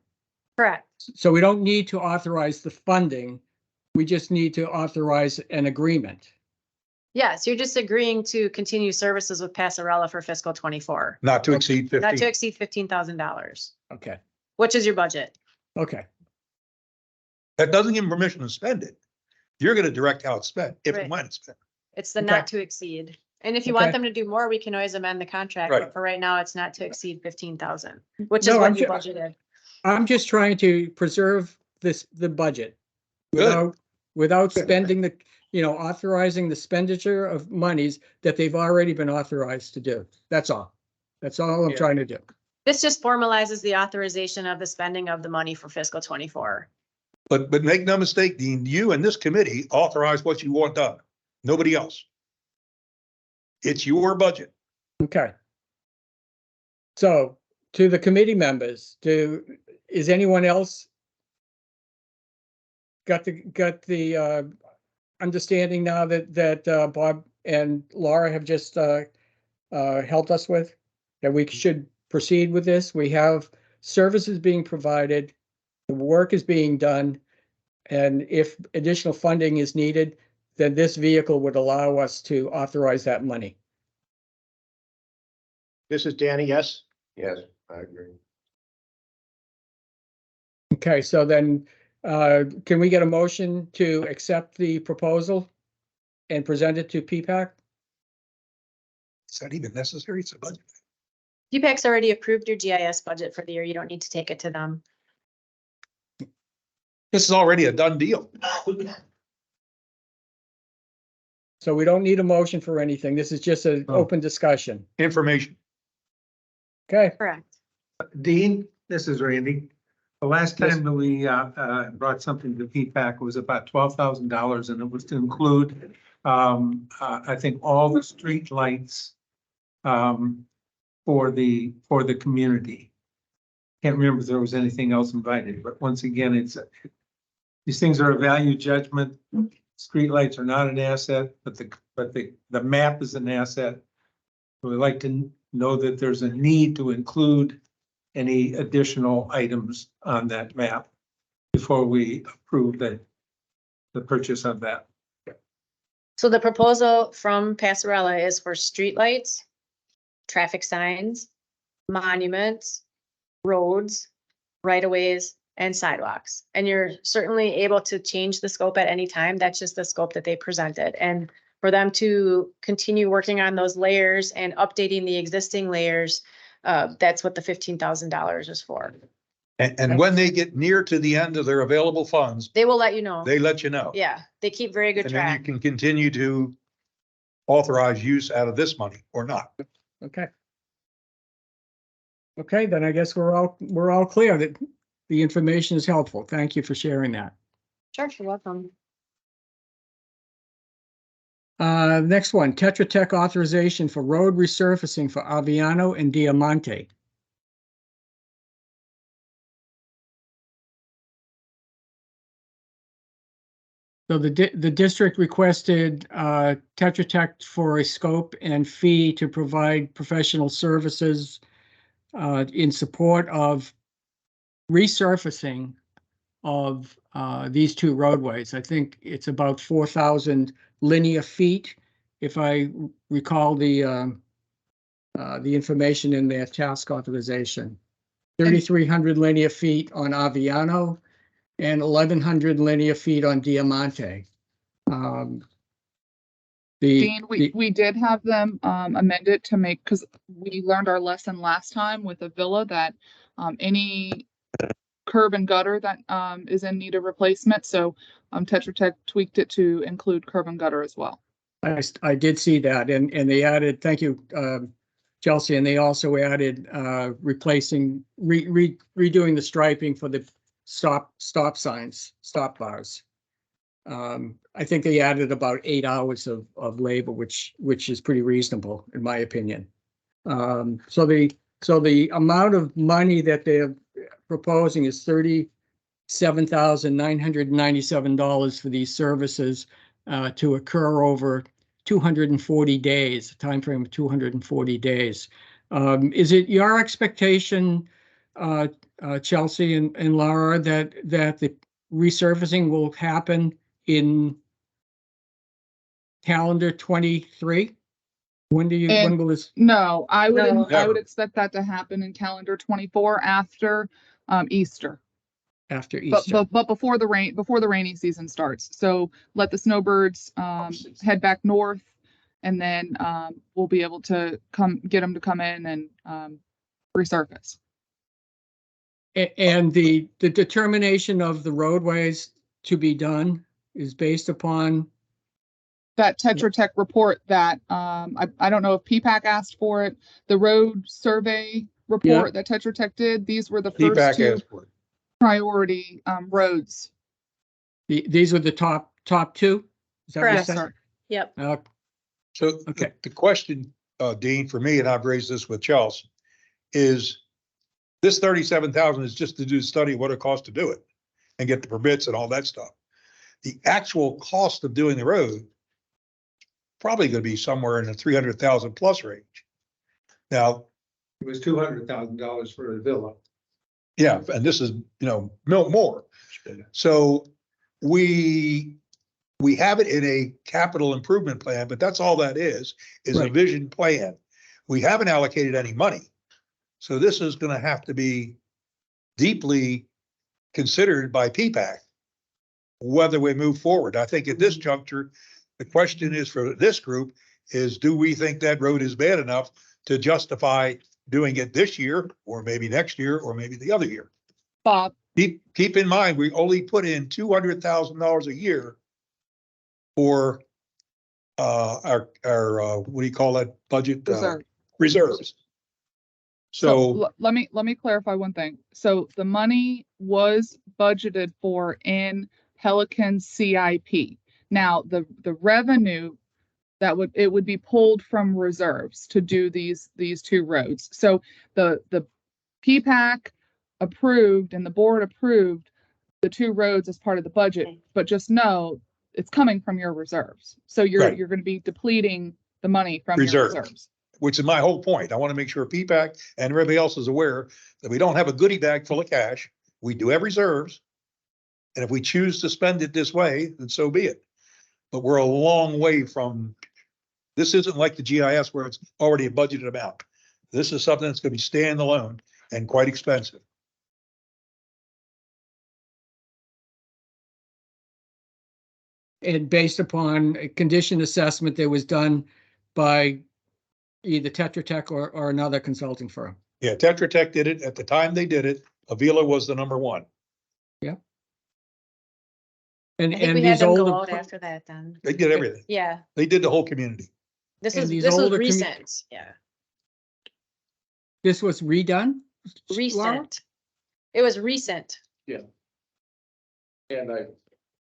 Correct. So we don't need to authorize the funding. We just need to authorize an agreement. Yes, you're just agreeing to continue services with Passarella for fiscal 24, Not to exceed not to 15. exceed $15,000, Okay, which is your budget. okay. That doesn't give them permission to spend it. You're gonna direct how it's spent, if Right. and when it's spent. It's the Okay. not to exceed. And if you want Okay. them to do more, we can always amend the contract, Right. but for right now, it's not to exceed 15,000, which is No, what I'm you ju- budgeted. I'm just trying to preserve the budget Good. without spending authorizing the expenditure of monies that they've already been authorized to do. That's all. That's all I'm Yeah. trying to do. This just formalizes the authorization of the spending of the money for fiscal 24. But make no mistake, Dean, you and this committee authorize what you want done. Nobody else. It's your budget. Okay. So to the committee members, is anyone else got the understanding now that Bob and Laura have just helped us with, that we should proceed with this? We have services being provided, the work is being done, and if additional funding is needed, then this vehicle would allow us to authorize that money. This is Danny, yes? Yes, I agree. Okay, so then can we get a motion to accept the proposal and present it to PPAC? Is that even necessary? It's a budget. PPAC's already approved your GIS budget for the year. You don't need to take it to them. This is already a done deal. So we don't need a motion for anything. This is just an open discussion. Information. Okay, Correct. Dean, this is Randy. The last time that we brought something to PPAC was about $12,000, and it was to include, I think, all the street lights for the community. Can't remember if there was anything else invited, but once again, these things are a value judgment. Streetlights are not an asset, but the map is an asset. We'd like to know that there's a need to include any additional items on that map before we approve the purchase of that. So the proposal from Passarella is for streetlights, traffic signs, monuments, roads, right-of-ways, and sidewalks. And you're certainly able to change the scope at any time. That's just the scope that they presented. And for them to continue working on those layers and updating the existing layers, that's what the $15,000 is for. And when they get near to the end of their available funds, They will let you know. they let you know. Yeah, they keep very good And then you track. can continue to authorize use out of this money or not. okay. Okay, then I guess we're all clear that the information is helpful. Thank you for sharing that. Sure, you're welcome. Next one, Tetra Tech authorization for road resurfacing for Aviano and Diamante. So the district requested Tetra Tech for a scope and fee to provide professional services in support of resurfacing of these two roadways. I think it's about 4,000 linear feet, if I recall the information in their task authorization. 3,300 linear feet on Aviano and 1,100 linear feet on Diamante. Dean, we did have them amend it to make, because we learned our lesson last time with a villa that any curb and gutter that is in need of replacement. So Tetra Tech tweaked it to include curb and gutter as well. I did see that, and they added, thank you, Chelsea, and they also added replacing, redoing the striping for the stop signs, stop bars. I think they added about 8 hours of labor, which is pretty reasonable in my opinion. So the amount of money that they're proposing is $37,997 for these services to occur over 240 days, a time frame of 240 days. Is it your expectation, Chelsea and Laura, that the resurfacing will happen in calendar 23? When will this? No, I would Never. expect that to happen in calendar 24 after Easter. After Easter. But before the rainy season starts. So let the snowbirds head back north, and then we'll be able to get them to come in and resurface. And the determination of the roadways to be done is based upon that Tetra Tech report that, I don't know if PPAC asked for it, the road survey report that Tetra Tech did, these were the first Feedback two asked for it. priority, roads. These were the top two? Is that what you Correct. said? Sorry. Yep. So Okay. the question, Dean, for me, and I've raised this with Chelsea, is this 37,000 is just to do the study, what it costs to do it and get the permits and all that stuff. The actual cost of doing the road probably going to be somewhere in the 300,000 plus range. Now, It was $200,000 for a villa. yeah, and this is, more. So we have it in a capital improvement plan, but that's all that is a Right. vision plan. We haven't allocated any money. So this is gonna have to be deeply considered by PPAC, whether we move forward. I think at this juncture, the question is for this group is, do we think that road is bad enough to justify doing it this year, or maybe next year, or maybe the other year? Bob, Keep in mind, we only put in $200,000 a year for our what do you call that budget? reserve. Reserves. So Let me clarify one thing. So the money was budgeted for in Pelican CIP. Now, the revenue it would be pulled from reserves to do these two roads. So the PPAC approved and the board approved the two roads as part of the budget, but just know it's coming from your reserves. So you're Right. going to be depleting the money from your Reserves. reserves. which is my whole point. I want to make sure PPAC and everybody else is aware that we don't have a goodie bag full of cash. We do have reserves. And if we choose to spend it this way, then so be it. But we're a long way from, this isn't like the GIS where it's already a budgeted amount. This is something that's going to be standalone and quite expensive. And based upon a condition assessment that was done by either Tetra Tech or another consulting firm. Yeah, Tetra Tech did it. At the time they did it, Avila was the number one. Yeah. I And, think and we had these them go older, out after that then. They did everything. Yeah, They did the whole community. this And is, these this was older recent, yeah, this was redone? Laura? recent. It was recent. And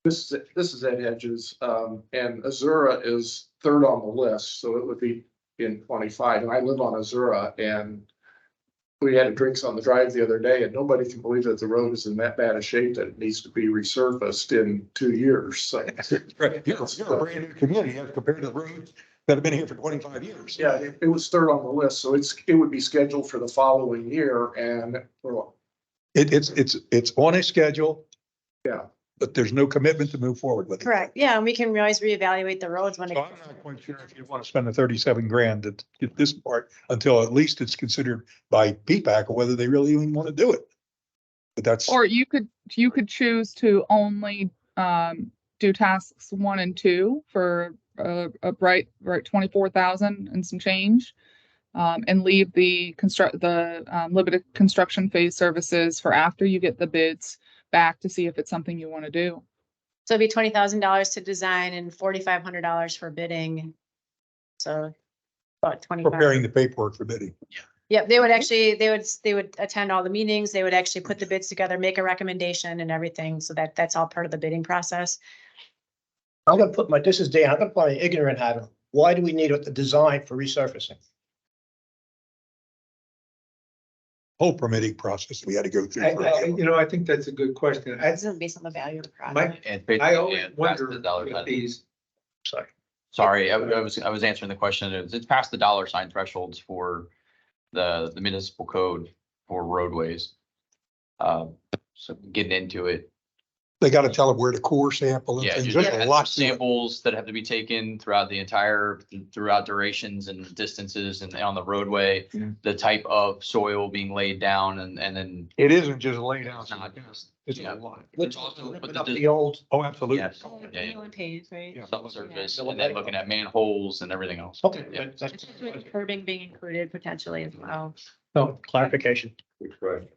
this is at Hedges, and Azura is third on the list, so it would be in 25. And I live on Azura, and we had drinks on the drive the other day, and nobody can believe that the road is in that bad a shape that it needs to be resurfaced in 2 years. So, Right. You're a brand new community as compared to the roads that have been here for 25 years. yeah, it was third on the list, so it would be scheduled for the following year, and well, It's on a schedule. Yeah. But there's no commitment to move forward with it. Correct, yeah, and we can always reevaluate the roads when it. So I'm not quite sure if you want to spend the 37 grand to get this part until at least it's considered by PPAC or whether they really even want to do it. But that's, Or you could choose to only do tasks 1 and 2 for a bright 24,000 and some change, and leave the limited construction phase services for after you get the bids back to see if it's something you want to do. So it'd be $20,000 to design and $4,500 for bidding. So about 25. preparing the paperwork for bidding. Yep, they would actually, they would attend all the meetings. They would actually put the bids together, make a recommendation and everything. So that's all part of the bidding process. I'm gonna put this is Dan, I'm gonna put my ignorant hat on. Why do we need the design for resurfacing? Whole permitting process we had to go through. I think that's a good question. It's based on the value of the project. Mike, And I always yeah, past wonder the dollar with sign. these, Sorry, I was answering the question. It's past the dollar sign thresholds for the municipal code for roadways. So getting into it. They got to tell them where to core sample and Yeah, things. just There's a lot to it. samples that have to be taken throughout durations and distances and on the roadway, the type of soil being laid down and then. It isn't just laid out. It's not just, It's yeah. a lot. Which Also, but ripping the up dis- the old, Oh, absolutely. Yes, yeah, yeah. Mill and pave, right? Yeah. Subsurface Yeah. and then looking at manholes and everything else. okay, Yeah. that's With curbing being included potentially as well. no clarification. could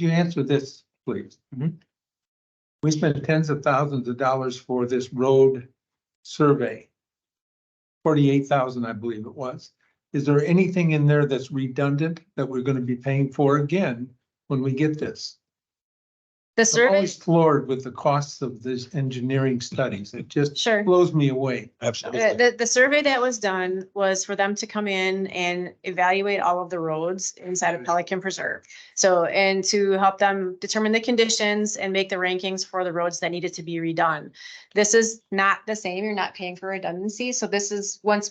you answer this, please? We spent tens of thousands of dollars for this road survey. 48,000, I believe it was. Is there anything in there that's redundant that we're gonna be paying for again when we get this? The I'm survey, always floored with the costs of these engineering studies. It just sure. blows me away. Absolutely. The survey that was done was for them to come in and evaluate all of the roads inside of Pelican Preserve. So, and to help them determine the conditions and make the rankings for the roads that needed to be redone. This is not the same. You're not paying for redundancy. So this is once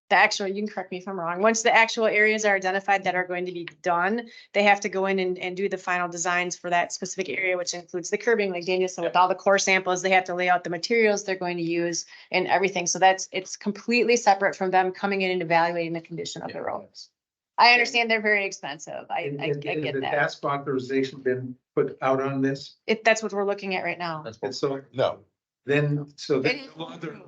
the actual, you can correct me if I'm wrong, once the actual areas are identified that are going to be done, they have to go in and do the final designs for that specific area, which includes the curbing, like Daniel said, with all the core samples, they have to lay out the materials they're going to use and everything. So it's completely separate from them coming in and evaluating the condition of the roads. I understand they're very expensive. I Has get the that. task authorization been put out on this? That's what we're looking at right now. And so No. then, so It then is-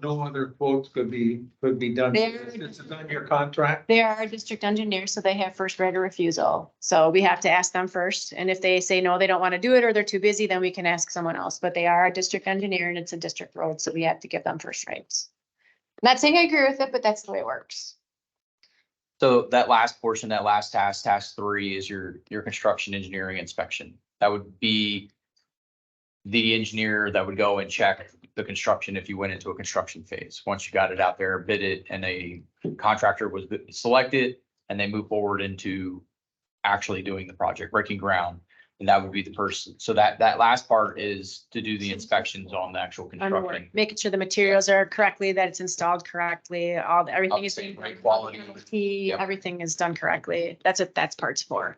no other quotes could be done. There- This is on your contract? They are our district engineers, so they have first right of refusal. So we have to ask them first. And if they say, no, they don't want to do it, or they're too busy, then we can ask someone else. But they are a district engineer and it's a district road, so we have to give them first rights. Not saying I agree with it, but that's the way it works. So that last portion, that last task 3 is your construction engineering inspection. That would be the engineer that would go and check the construction if you went into a construction phase. Once you got it out there, bid it, and a contractor was selected, and they move forward into actually doing the project, breaking ground. And that would be the person. So that last part is to do the inspections on the actual On the work, construction. making sure the materials are correctly, that it's installed correctly, everything is. Upstate, right quality. Yep. Everything is done correctly. That's what that's parts for.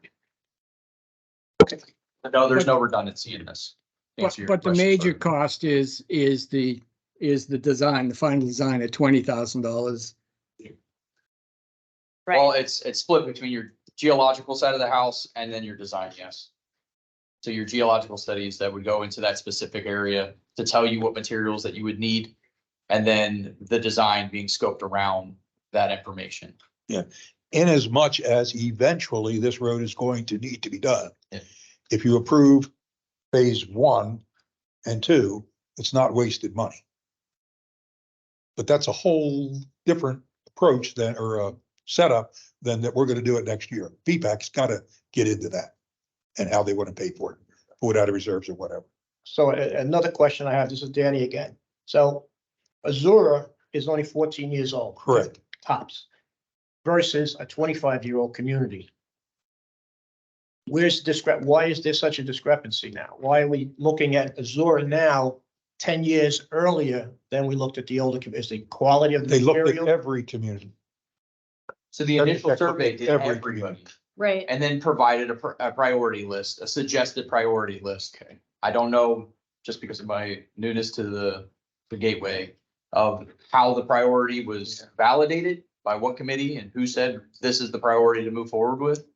No, there's no redundancy in this. To But, answer your but the question, major sir. cost is the design, the final design at $20,000. Well, Right. it's split between your geological side of the house and then your design, yes. So your geological studies that would go into that specific area to tell you what materials that you would need. And then the design being scoped around that information. In as much as eventually this road is going to need to be done. Yeah. If you approve phase 1 and 2, it's not wasted money. But that's a whole different approach than, or a setup than that we're gonna do it next year. VPAC's gotta get into that and how they want to pay for it, pull it out of reserves or whatever. So another question I have, this is Danny again. So Azura is only 14 years old. Correct. Tops. Versus a 25-year-old community. Why is there such a discrepancy now? Why are we looking at Azura now 10 years earlier than we looked at the older, is the quality of the They looked at material? every community. So the initial survey did everybody. Right. And then provided a priority list, a suggested priority list. Okay. I don't know, just because of my newness to the gateway, of how the priority was validated by what committee and who said this is the priority to move forward with.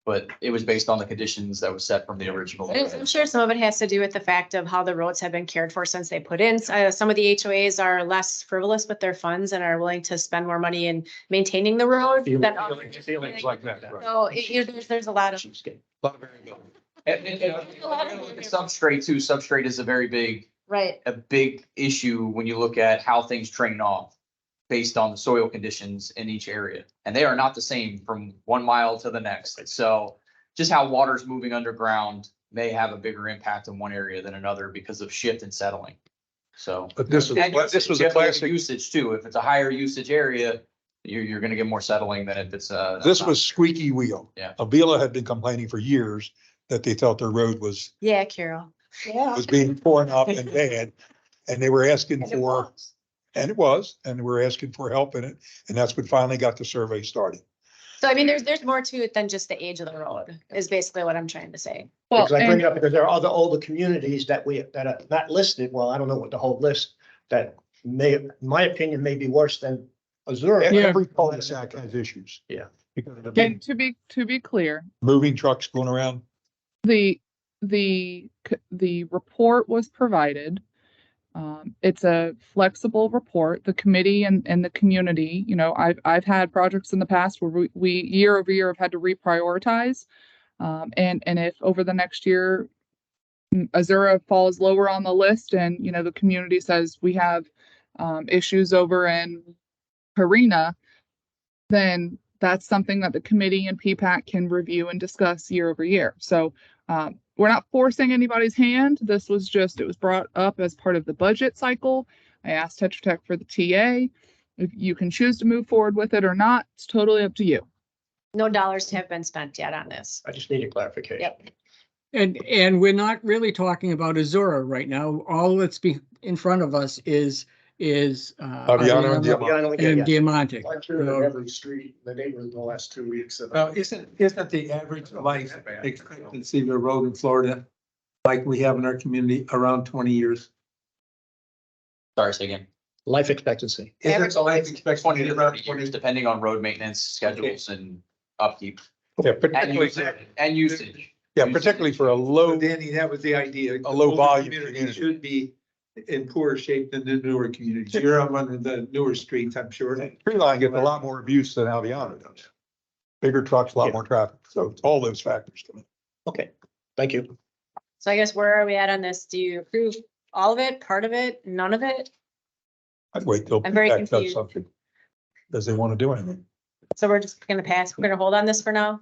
But it was based on the conditions that was set from the original. I'm sure some of it has to do with the fact of how the roads have been cared for since they put in. Some of the HOAs are less frivolous with their funds and are willing to spend more money in maintaining the road. Feelings like that, right. So there's a lot of. Lot of variability. And substrate too, substrate is Right. a big issue when you look at how things train off based on the soil conditions in each area. And they are not the same from 1 mile to the next. So just how water's moving underground may have a bigger impact in one area than another because of shift and settling. So. But this was, And this was you a have to look at classic, usage too. If it's a higher usage area, you're gonna get more settling than if it's this was squeaky wheel. Yeah. Avila had been complaining for years that they felt their road was Yeah, Carol. Yeah. being torn up and bad. And they were asking for, and it was, and we're asking for help in it. And that's what finally got the survey started. So I mean, there's more to it than just the age of the road is basically what I'm trying to say. Well, Because I bring and it up because there are other older communities that are not listed. Well, I don't know what the whole list that may, in my opinion, may be worse than Azura. Yeah. Every cul-de-sac has issues. Yeah. Because of the and big to be clear, moving trucks going around. the report was provided. It's a flexible report. The committee and the community, you know, I've had projects in the past where we year over year have had to reprioritize. And if over the next year, Azura falls lower on the list and, you know, the community says we have issues over in Karina, then that's something that the committee and PPAC can review and discuss year over year. So we're not forcing anybody's hand. This was just, it was brought up as part of the budget cycle. I asked Tetra Tech for the TA. If you can choose to move forward with it or not, it's totally up to you. No dollars have been spent yet on this. I just need a clarification. Yep. And we're not really talking about Azura right now. All that's in front of us is Aviano and Diamante. and Diamante. Like here in every street, in the neighborhood in the last 2 weeks. Isn't the average life expectancy of a road in Florida, like we have in our community, around 20 years? Sorry, say again. Life expectancy. Isn't the life 20 expectancy to around 30 20 years, depending on road maintenance schedules and upkeep Yeah, and particularly, usage. yeah, particularly for a low, Danny, that was the idea. A low volume Community community. should be in poorer shape than the newer communities. You're on one of the newer streets, I'm sure. tree line gets a lot more abuse than Aviano does. Bigger trucks, a lot more traffic. So it's all those factors come in. Okay, thank you. So I guess where are we at on this? Do you approve all of it, part of it, none of it? I'd wait till I'm very PPAC does confused. something. Does they want to do anything? So we're just gonna pass, we're gonna hold on this for now?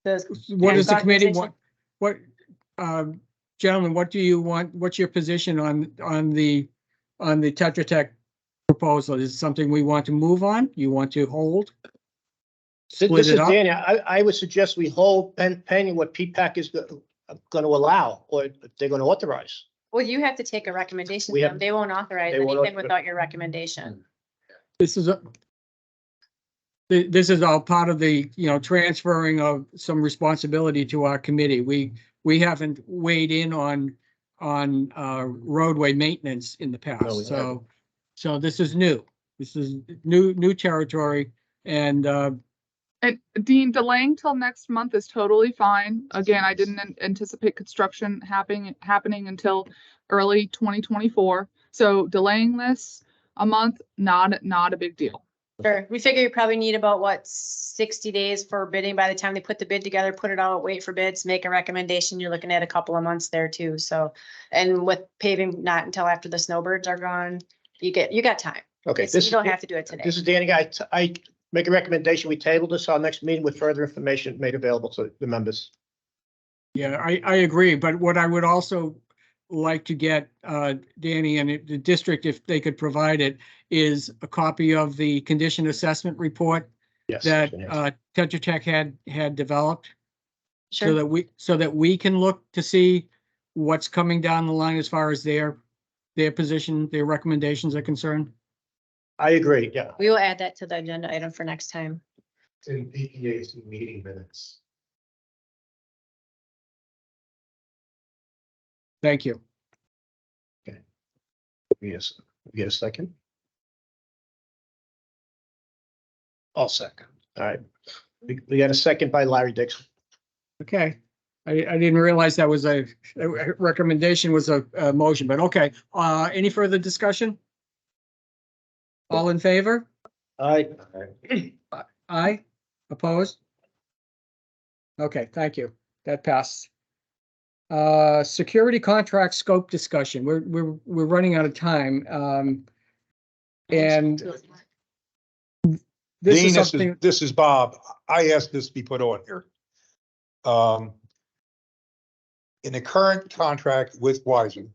What does the committee Authorization? want? Gentlemen, what do you want? What's your position on the Tetra Tech proposal? Is it something we want to move on? You want to hold? Split This it is up? Danny. I would suggest we hold pending what PPAC is going to allow or if they're going to authorize. Well, you have to take a recommendation. We to have- them. They won't authorize they won't anything author- without your recommendation. This is all part of the, transferring of some responsibility to our committee. We haven't weighed in on roadway maintenance in the No, we past, so this is new. This is new territory and And Dean, delaying till next month is totally fine. Again, I didn't anticipate construction happening until early 2024. So delaying this a month, not a big deal. Sure, we figure you probably need about 60 days for bidding. By the time they put the bid together, put it out, wait for bids, make a recommendation, you're looking at a couple of months there too, so. And with paving, not until after the snowbirds are gone, you got time. Okay, So you don't have to do it today. This is Danny. I make a recommendation. We table this our next meeting with further information made available to the members. yeah, I agree. But what I would also like to get, Danny and the district, if they could provide it, is a copy of the condition assessment report Yes. that Tetra Tech had developed. Sure. So that we can look to see what's coming down the line as far as their position, their recommendations are concerned. I agree. Yeah. We will add that to the agenda item for next time. In PPA's meeting minutes. Thank you. Yes. Get a second. I'll second. All right. We got a second by Larry Dixon. Okay. I didn't realize that was a recommendation was a motion, but okay. Any further discussion? All in favor? Aye. Aye. Opposed? Okay, thank you. That passed. Security contract scope discussion. We're running out of time. And this Dean, is something, this is Bob. I asked this to be put on here. In the current contract with Wiseman,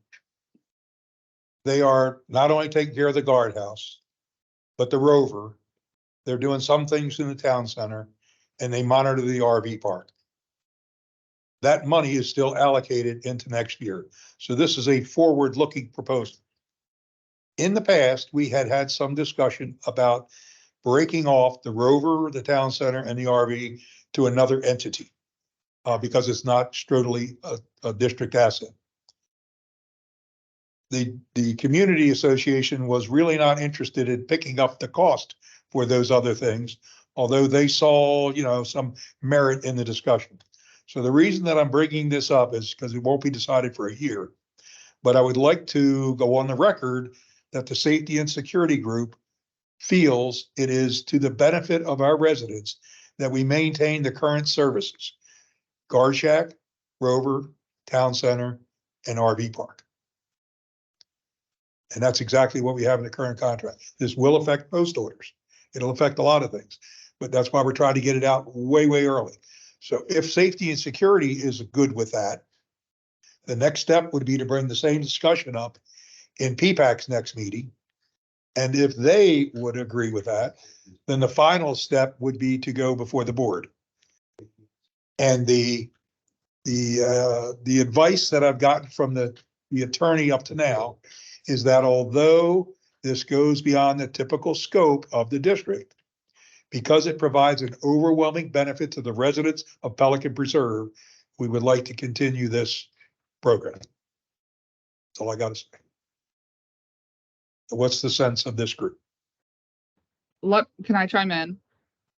they are not only taking care of the guardhouse, but the Rover. They're doing some things in the town center and they monitor the RV park. That money is still allocated into next year. So this is a forward-looking proposal. In the past, we had some discussion about breaking off the Rover, the town center and the RV to another entity. Because it's not strictly a district asset. The community association was really not interested in picking up the cost for those other things, although they saw, some merit in the discussion. So the reason that I'm bringing this up is because it won't be decided for a year. But I would like to go on the record that the Safety and Security Group feels it is to the benefit of our residents that we maintain the current services. Guard Shack, Rover, Town Center, and RV Park. And that's exactly what we have in the current contract. This will affect post orders. It'll affect a lot of things, but that's why we're trying to get it out way, way early. So if safety and security is good with that, the next step would be to bring the same discussion up in PPAC's next meeting. And if they would agree with that, then the final step would be to go before the board. And the advice that I've gotten from the attorney up to now is that although this goes beyond the typical scope of the district, because it provides an overwhelming benefit to the residents of Pelican Preserve, we would like to continue this program. That's all I gotta say. What's the sense of this group? Can I chime in?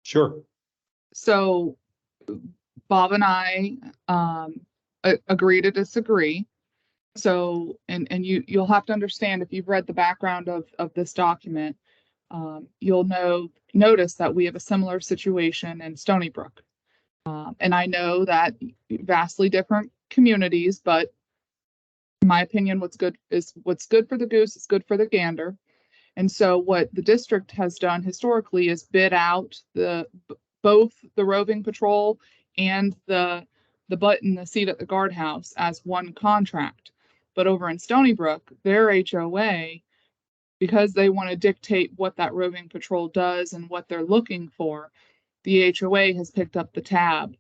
Sure. So Bob and I agree to disagree. So, and you'll have to understand, if you've read the background of this document, you'll notice that we have a similar situation in Stony Brook. And I know that vastly different communities, but in my opinion, what's good for the goose is good for the gander. And so what the district has done historically is bid out both the roving patrol and the butt in the seat at the guardhouse as one contract. But over in Stony Brook, their HOA, because they want to dictate what that roving patrol does and what they're looking for, the HOA has picked up the tab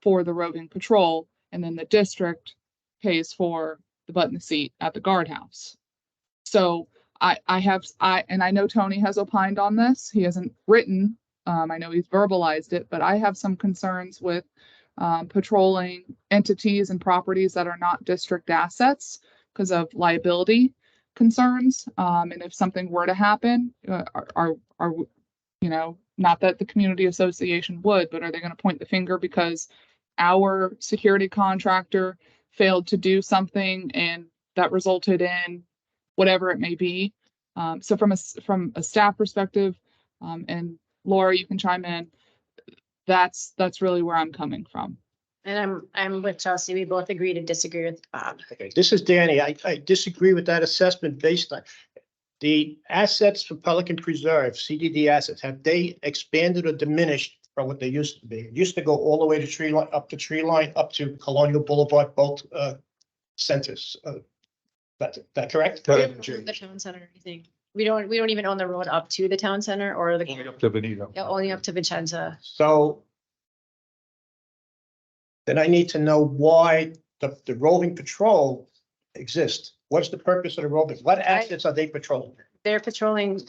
for the roving patrol, and then the district pays for the butt in the seat at the guardhouse. So I know Tony has opined on this. He hasn't written. I know he's verbalized it, but I have some concerns with patrolling entities and properties that are not district assets because of liability concerns. And if something were to happen, are not that the community association would, but are they going to point the finger because our security contractor failed to do something and that resulted in whatever it may be? So from a staff perspective, and Laura, you can chime in. That's really where I'm coming from. And I'm with Chelsea. We both agree to disagree with Bob. Okay, this is Danny. I disagree with that assessment based on the assets for Pelican Preserve, CDD assets. Have they expanded or diminished from what they used to be? It used to go all the way to tree line, up to Colonial Boulevard, both centers. That correct? The town center, I think. We don't even own the road up to the town center or the. Only up to Benito. Yeah, only up to Vicenza. So then I need to know why the roving patrol exists. What's the purpose of the roving? What assets are they patrolling? They're patrolling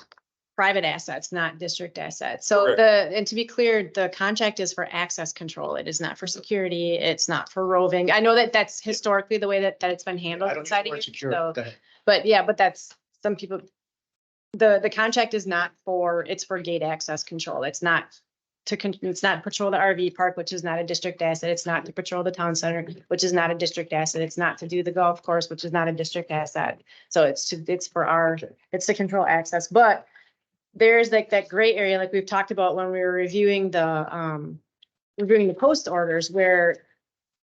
private assets, not district assets. So and to be clear, the contract is for access control. It is not for security. It's not for roving. I know that that's historically the way that it's been handled inside of here. So, but that's some people. The contract is not it's for gate access control. It's not patrol the RV park, which is not a district asset. It's not to patrol the town center, which is not a district asset. It's not to do the golf course, which is not a district asset. So it's to control access. But there's like that gray area, like we've talked about when we were reviewing the post orders, where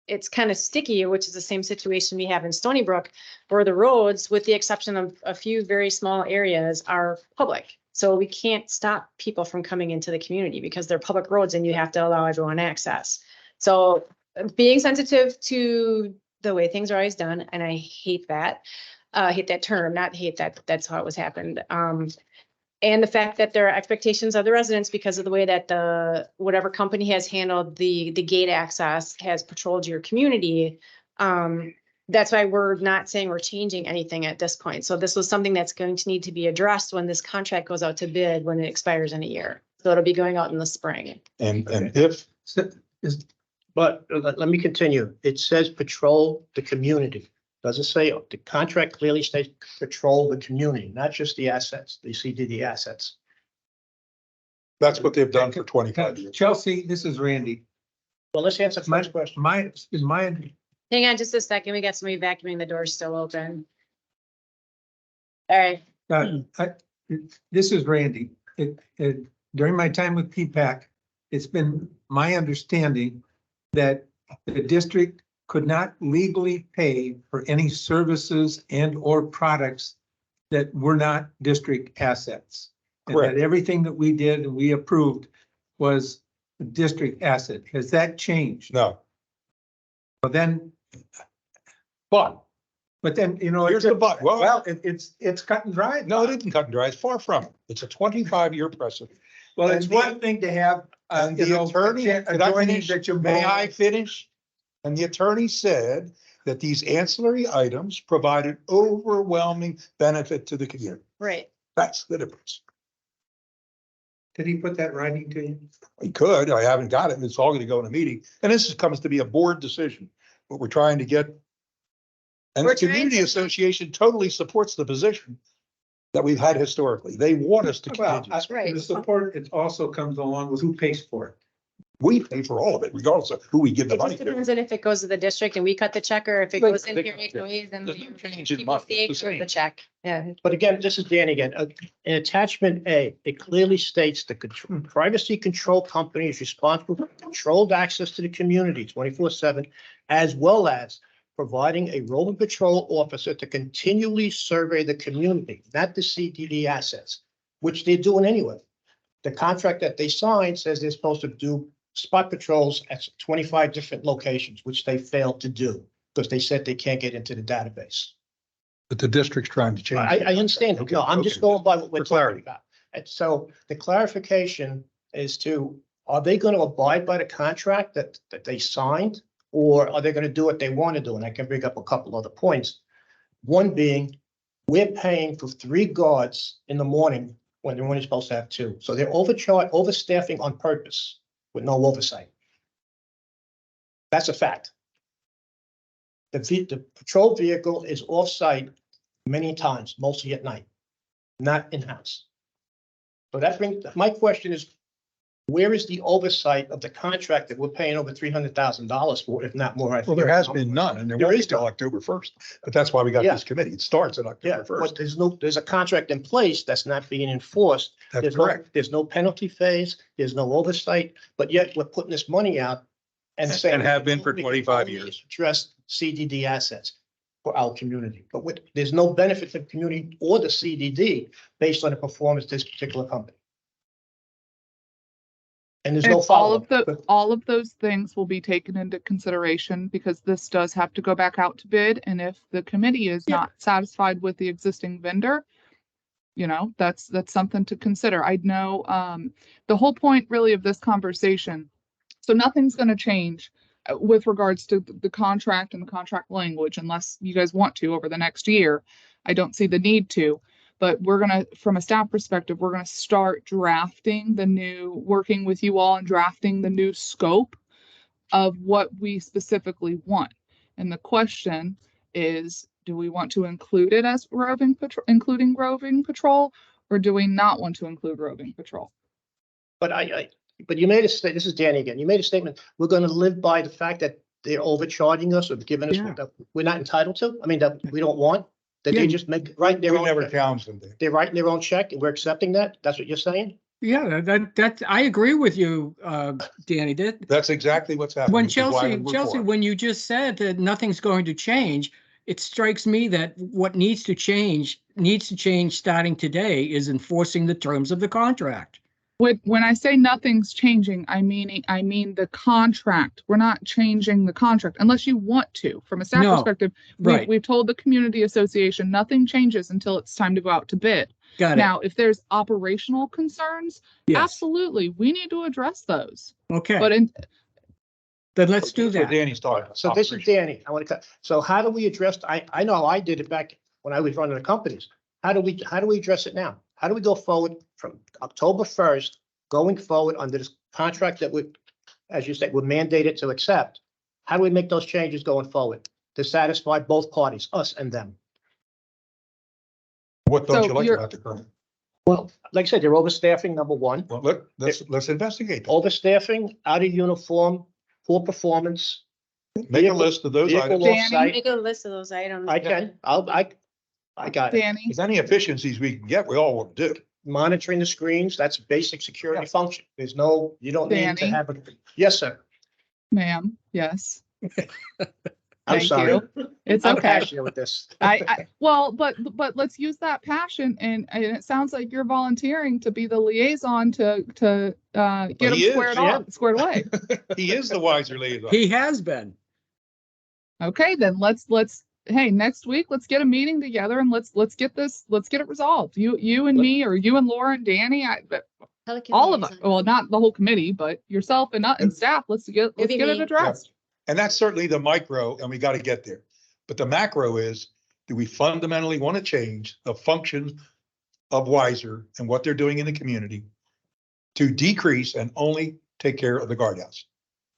it's kind of sticky, which is the same situation we have in Stony Brook, where the roads, with the exception of a few very small areas, are public. So we can't stop people from coming into the community because they're public roads and you have to allow everyone access. So being sensitive to the way things are always done, and I hate that term, not hate that, that's how it was happened. And the fact that there are expectations of the residents because of the way that whatever company has handled the gate access has patrolled your community. That's why we're not saying we're changing anything at this point. So this was something that's going to need to be addressed when this contract goes out to bid, when it expires in a year. So it'll be going out in the spring. But let me continue. It says patrol the community. Doesn't say, the contract clearly states patrol the community, not just the assets, the CDD assets. That's what they've done for 25 years. Chelsea, this is Randy. Well, let's answer the first question. Hang on just a second. We got somebody vacuuming. The door's still open. All right. This is Randy. During my time with PPAC, it's been my understanding that the district could not legally pay for any services and or products that were not district assets. And that Correct. everything that we did and we approved was a district asset. Has that changed? No, Well, then, but but then, here's the but. well, it's cut and dried. No, it isn't cut and dry. It's far from it. It's a 25-year precedent. Well, it's And one thing to have, And the attorney, could I finish? May I finish? And the attorney said that these ancillary items provide an overwhelming benefit to the community. Right. That's the difference. Did he put that writing to you? We could, I haven't got it. It's all going to go in a meeting. And this comes to be a board decision, what we're trying to get. And We're the trying community to- association totally supports the position that we've had historically. They want us to Well, continue. Right. the support, it also comes along with who pays for it. We pay for all of it, regardless of who we give the It money just to. depends on if it goes to the district and we cut the check or if it They- goes in they- here anyways and There's we no change in keep money. the It's the the same. check. Yeah. But again, this is Dan again. In attachment A, it clearly states the privacy control company is responsible for controlled access to the community 24/7, as well as providing a roving patrol officer to continually survey the community, not the CDD assets, which they're doing anyway. The contract that they signed says they're supposed to do spot patrols at 25 different locations, which they failed to do because they said they can't get into the database. But the district's trying to change. I understand. Okay, No, I'm just okay. going by what we're For talking clarity. about. And so the clarification is to, are they going to abide by the contract that they signed? Or are they going to do what they want to do? And I can bring up a couple other points. One being, we're paying for 3 guards in the morning when they're only supposed to have 2. So they're overstaffing on purpose with no oversight. That's a fact. The patrol vehicle is off-site many times, mostly at night, not in-house. So that brings, my question is, where is the oversight of the contract that we're paying over $300,000 for, if not more? Well, there has been none, and there There won't be is till none. October 1st. But that's why we got Yeah. this committee. It starts on Yeah, October but 1st. there's a contract in place that's not being enforced. That's There's no- correct. There's no penalty phase, there's no oversight, but yet we're putting this money out and saying. And have been for we can 25 only years. Address CDD assets for our community, but there's no benefit to the community or the CDD based on the performance of this particular company. And there's no And all of follow-up. all of those things will be taken into consideration because this does have to go back out to bid. And if the committee is Yeah. not satisfied with the existing vendor, that's something to consider. I know, the whole point really of this conversation. So nothing's going to change with regards to the contract and the contract language unless you guys want to over the next year. I don't see the need to. But from a staff perspective, we're gonna start working with you all and drafting the new scope of what we specifically want. And the question is, do we want to include it as including roving patrol, or do we not want to include roving patrol? But but you made a statement, this is Danny again, you made a statement, we're gonna live by the fact that they're overcharging us or giving us Yeah. what that we're not entitled to, I mean, that we don't want, that Yeah. they just write their We own, never challenged them there. they're writing their own check and we're accepting that, that's what you're saying? Yeah, that, I agree with you, Danny. That's exactly what's happening. When which is why we Chelsea, were for it. when you just said that nothing's going to change, it strikes me that what needs to change starting today is enforcing the terms of the contract. When I say nothing's changing, I mean the contract. We're not changing the contract unless you want to. From a staff No, perspective, right. we've told the community association nothing changes until it's time to go out to bid. Got it. Now, if there's operational concerns, Yes. absolutely, we need to address those. Okay, But then let's do That's what that. Danny's talking about. So this is Danny, I want to cut, so how do we address, I know I did it back when I was running the companies. How do we address it now? How do we go forward from October 1st, going forward under this contract that we, as you said, we're mandated to accept? How do we make those changes going forward to satisfy both parties, us and them? What don't So you like you're- about the current? Well, like I said, they're overstaffing, number one, Well, let's investigate that. overstaffing, out of uniform, poor performance. Make a list of those vehicle items. Danny? Make a list of those items. I can, I got it. Danny, If any efficiencies we can get, we all want to do. Monitoring the screens, that's a basic security function. There's no, you don't need to Danny? have a, yes, sir. ma'am, yes. I'm Thank sorry. you. It's I'm okay. passionate with this. Well, but let's use that passion and it sounds like you're volunteering to be the liaison to get them he is, squared away. He is the wiser liaison. He has been. Okay, then hey, next week, let's get a meeting together and let's get it resolved. You and me, or you and Laura and Danny, all of us, well, not the whole committee, but yourself and staff, let's get it addressed. And that's certainly the micro, and we got to get there. But the macro is, do we fundamentally want to change the function of Wiser and what they're doing in the community to decrease and only take care of the guardhouse?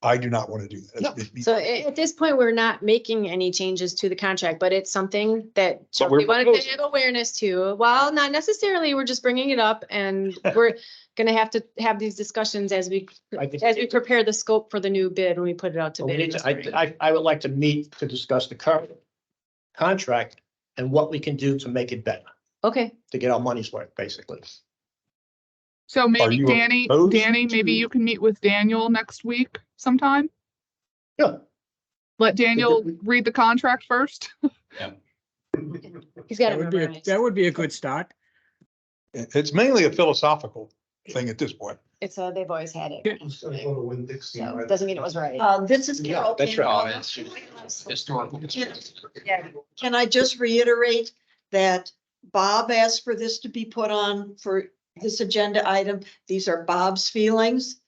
I do not want to do that. So at this point, we're not making any changes to the contract, but it's something that But we're we wanted proposing. to have awareness to. Well, not necessarily, we're just bringing it up and we're gonna have to have these discussions as we prepare the scope for the new bid when we put it out to We bid. need in the to, spring. I would like to meet to discuss the current contract and what we can do to make it better, Okay, to get our money's worth, basically. So maybe you Danny, opposed maybe you can meet with Daniel next week sometime. Yeah. Let Daniel read the contract first. he's got That it would be, memorized. that would be a good start. It's mainly a philosophical thing at this point. It's they've always had it. I'm still going to win Dixie, So right? doesn't mean it was right. This is Carol. That's Can- right. Oh, it's historical. Yeah. Can I just reiterate that Bob asked for this to be put on for this agenda item? These are Bob's feelings.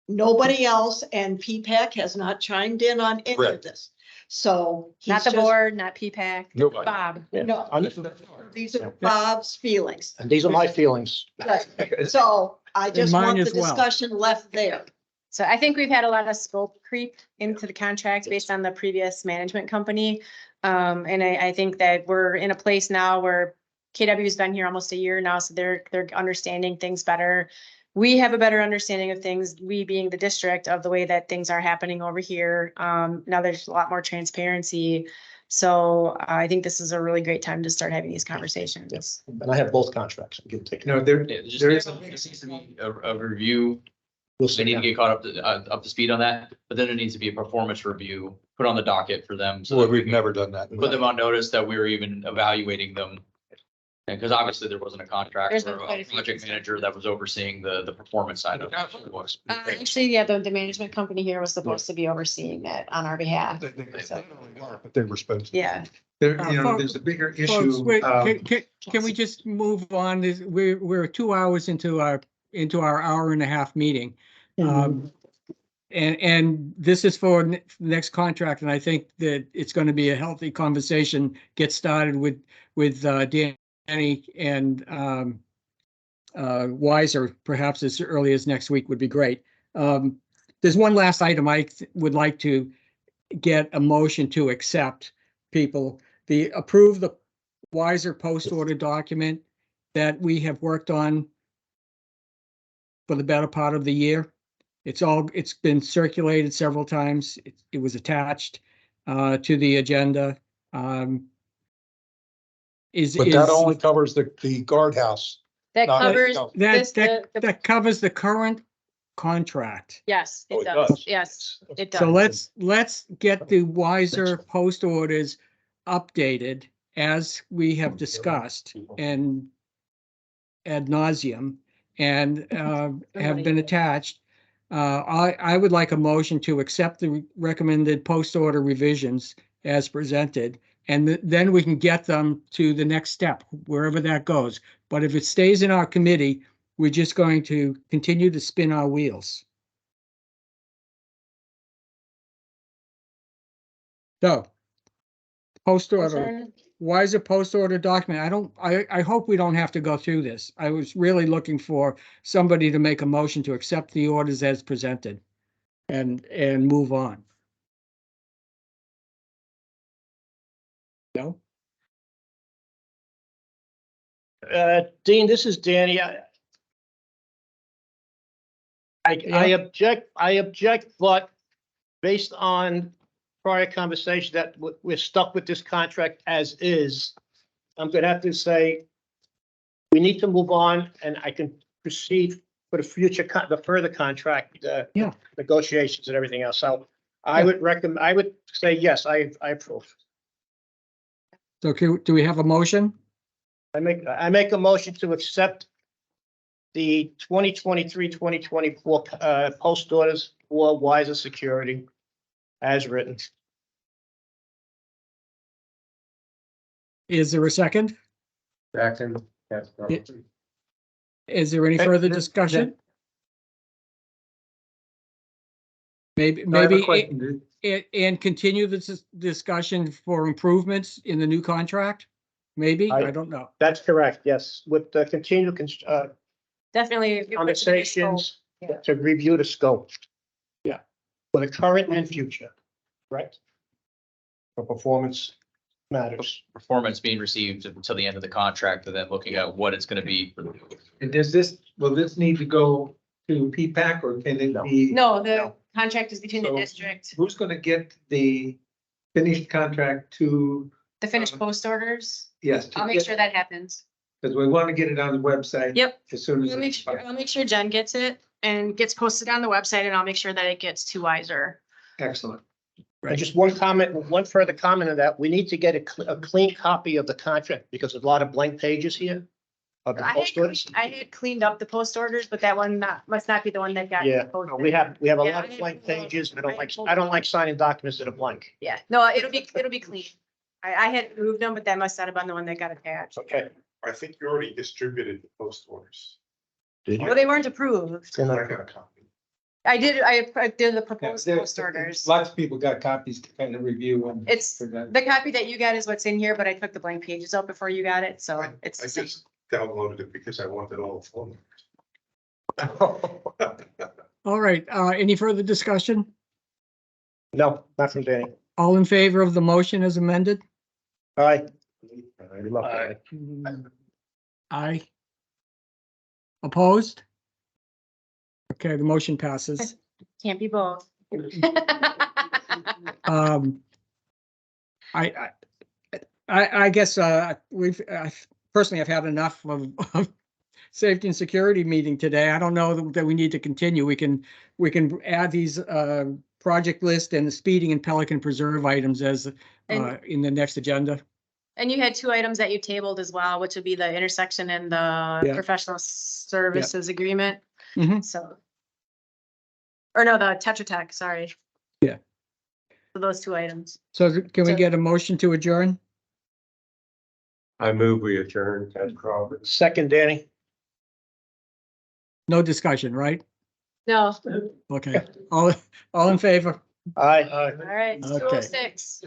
Nobody else, and P-PAC has not chimed in on any of Correct. this. So. he's Not the just- board, not P-PAC, Nobody. Bob. No, Understood. these are Bob's feelings. And these are my feelings. Right. So I just mine want the as well. discussion left there. So I think we've had a lot of scope creep into the contract based on the previous management company. And I think that we're in a place now where KW's been here almost a year now, so they're understanding things better. We have a better understanding of things, we being the district, of the way that things are happening over here. Now there's a lot more transparency. So I think this is a really great time to start having these conversations. And I have both contracts. Give and take. No, there Just there is. needs to be a review. We'll They need to see. get caught up to speed on that, but then there needs to be a performance review put on the docket for them. So Well, that we we've can never done that. put them on notice that we were even evaluating them. And because obviously there wasn't a contract There's or been quite a a few project things. manager that was overseeing the performance side of it. Actually, yeah, the management company here was supposed to be overseeing that on our behalf. But they were supposed to. Yeah. There, folks- there's a bigger Folks, issue. wait, can we just move on? We're 2 hours into our hour and a half meeting. And this is for next contract, and I think that it's going to be a healthy conversation, get started with Danny and Wiser, perhaps as early as next week would be great. There's one last item I would like to get a motion to accept, people. Approve the Wiser post order document that we have worked on for the better part of the year. It's been circulated several times. It was attached to the agenda. But that only covers the guardhouse. That No, covers no. this, that covers the current contract. yes, Oh, it it does. does. Yes, it does. So let's get the Wiser post orders updated as we have discussed and ad nauseum and have been attached. I would like a motion to accept the recommended post order revisions as presented, and then we can get them to the next step, wherever that goes. But if it stays in our committee, we're just going to continue to spin our wheels. So, post order, Wiser post order document. I hope we don't have to go through this. I was really looking for somebody to make a motion to accept the orders as presented and move on. No? Dean, this is Danny. I object, but based on prior conversation that we're stuck with this contract as is, I'm gonna have to say we need to move on, and I can proceed for the future, the further contract, Yeah. negotiations and everything else. So I would say yes, I approve. So do we have a motion? I make a motion to accept the 2023-2024 post orders for Wiser Security as written. Is there a second? Second. That's probably- Is there any Okay, further then- discussion? Maybe, I have a maybe, question, dude. and continue this discussion for improvements in the new contract? Maybe, I don't know. That's correct, yes, with the continued Definitely. conversations Yeah. to review the scope. Yeah. For the current and future, right? For performance matters. Performance being received until the end of the contract and then looking at what it's gonna be. And will this need to go to P-PAC or can it be? No, the contract is between the So- district, Who's gonna get the finished contract to, the finished post orders. yes? I'll make sure that happens. Because we want to get it on the website. Yep. As soon as. I'll make sure Jen gets it and gets posted on the website and I'll make sure that it gets to Wiser. Excellent. And just one further comment on that, we need to get a clean copy of the contract because there's a lot of blank pages here. Of the post orders. I had cleaned up the post orders, but that one must not be the one that got. Yeah, posted. we have a Yeah, lot I of had blank pulled- pages. I I had pulled- don't like signing documents that are blank. Yeah, no, it'll be clean. I had moved them, but that must not have been the one that got attached. Okay. I think you already distributed the post orders. Well, they weren't approved. I got a copy. I did the proposed post orders. Lots of people got copies to kind of review and. It's, for that. the copy that you got is what's in here, but I took the blank pages out before you got it, so it's. I the same. just downloaded it because I wanted all the phone All right, any further discussion? No, not from Danny. All in favor of the motion as amended? All right. Aye. Opposed? Okay, the motion passes. Can't be both. I guess, personally, I've had enough of safety and security meeting today. I don't know that we need to continue. We can add these, project list and the speeding and Pelican Preserve items as, in the next agenda. And you had two items that you tabled as well, which would be the intersection and the Yeah. professional services agreement. Mhm. So. Or no, the Tetra Tech, sorry. Yeah. So those two items. So can we So- get a motion to adjourn? I move we adjourn, Ted Crawford. Second, Danny. No discussion, right? No, Okay, all in favor? Aye. all right, it's Okay. 2:06.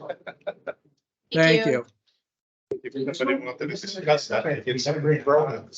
Thank you. If somebody wanted to discuss that, it's very broad.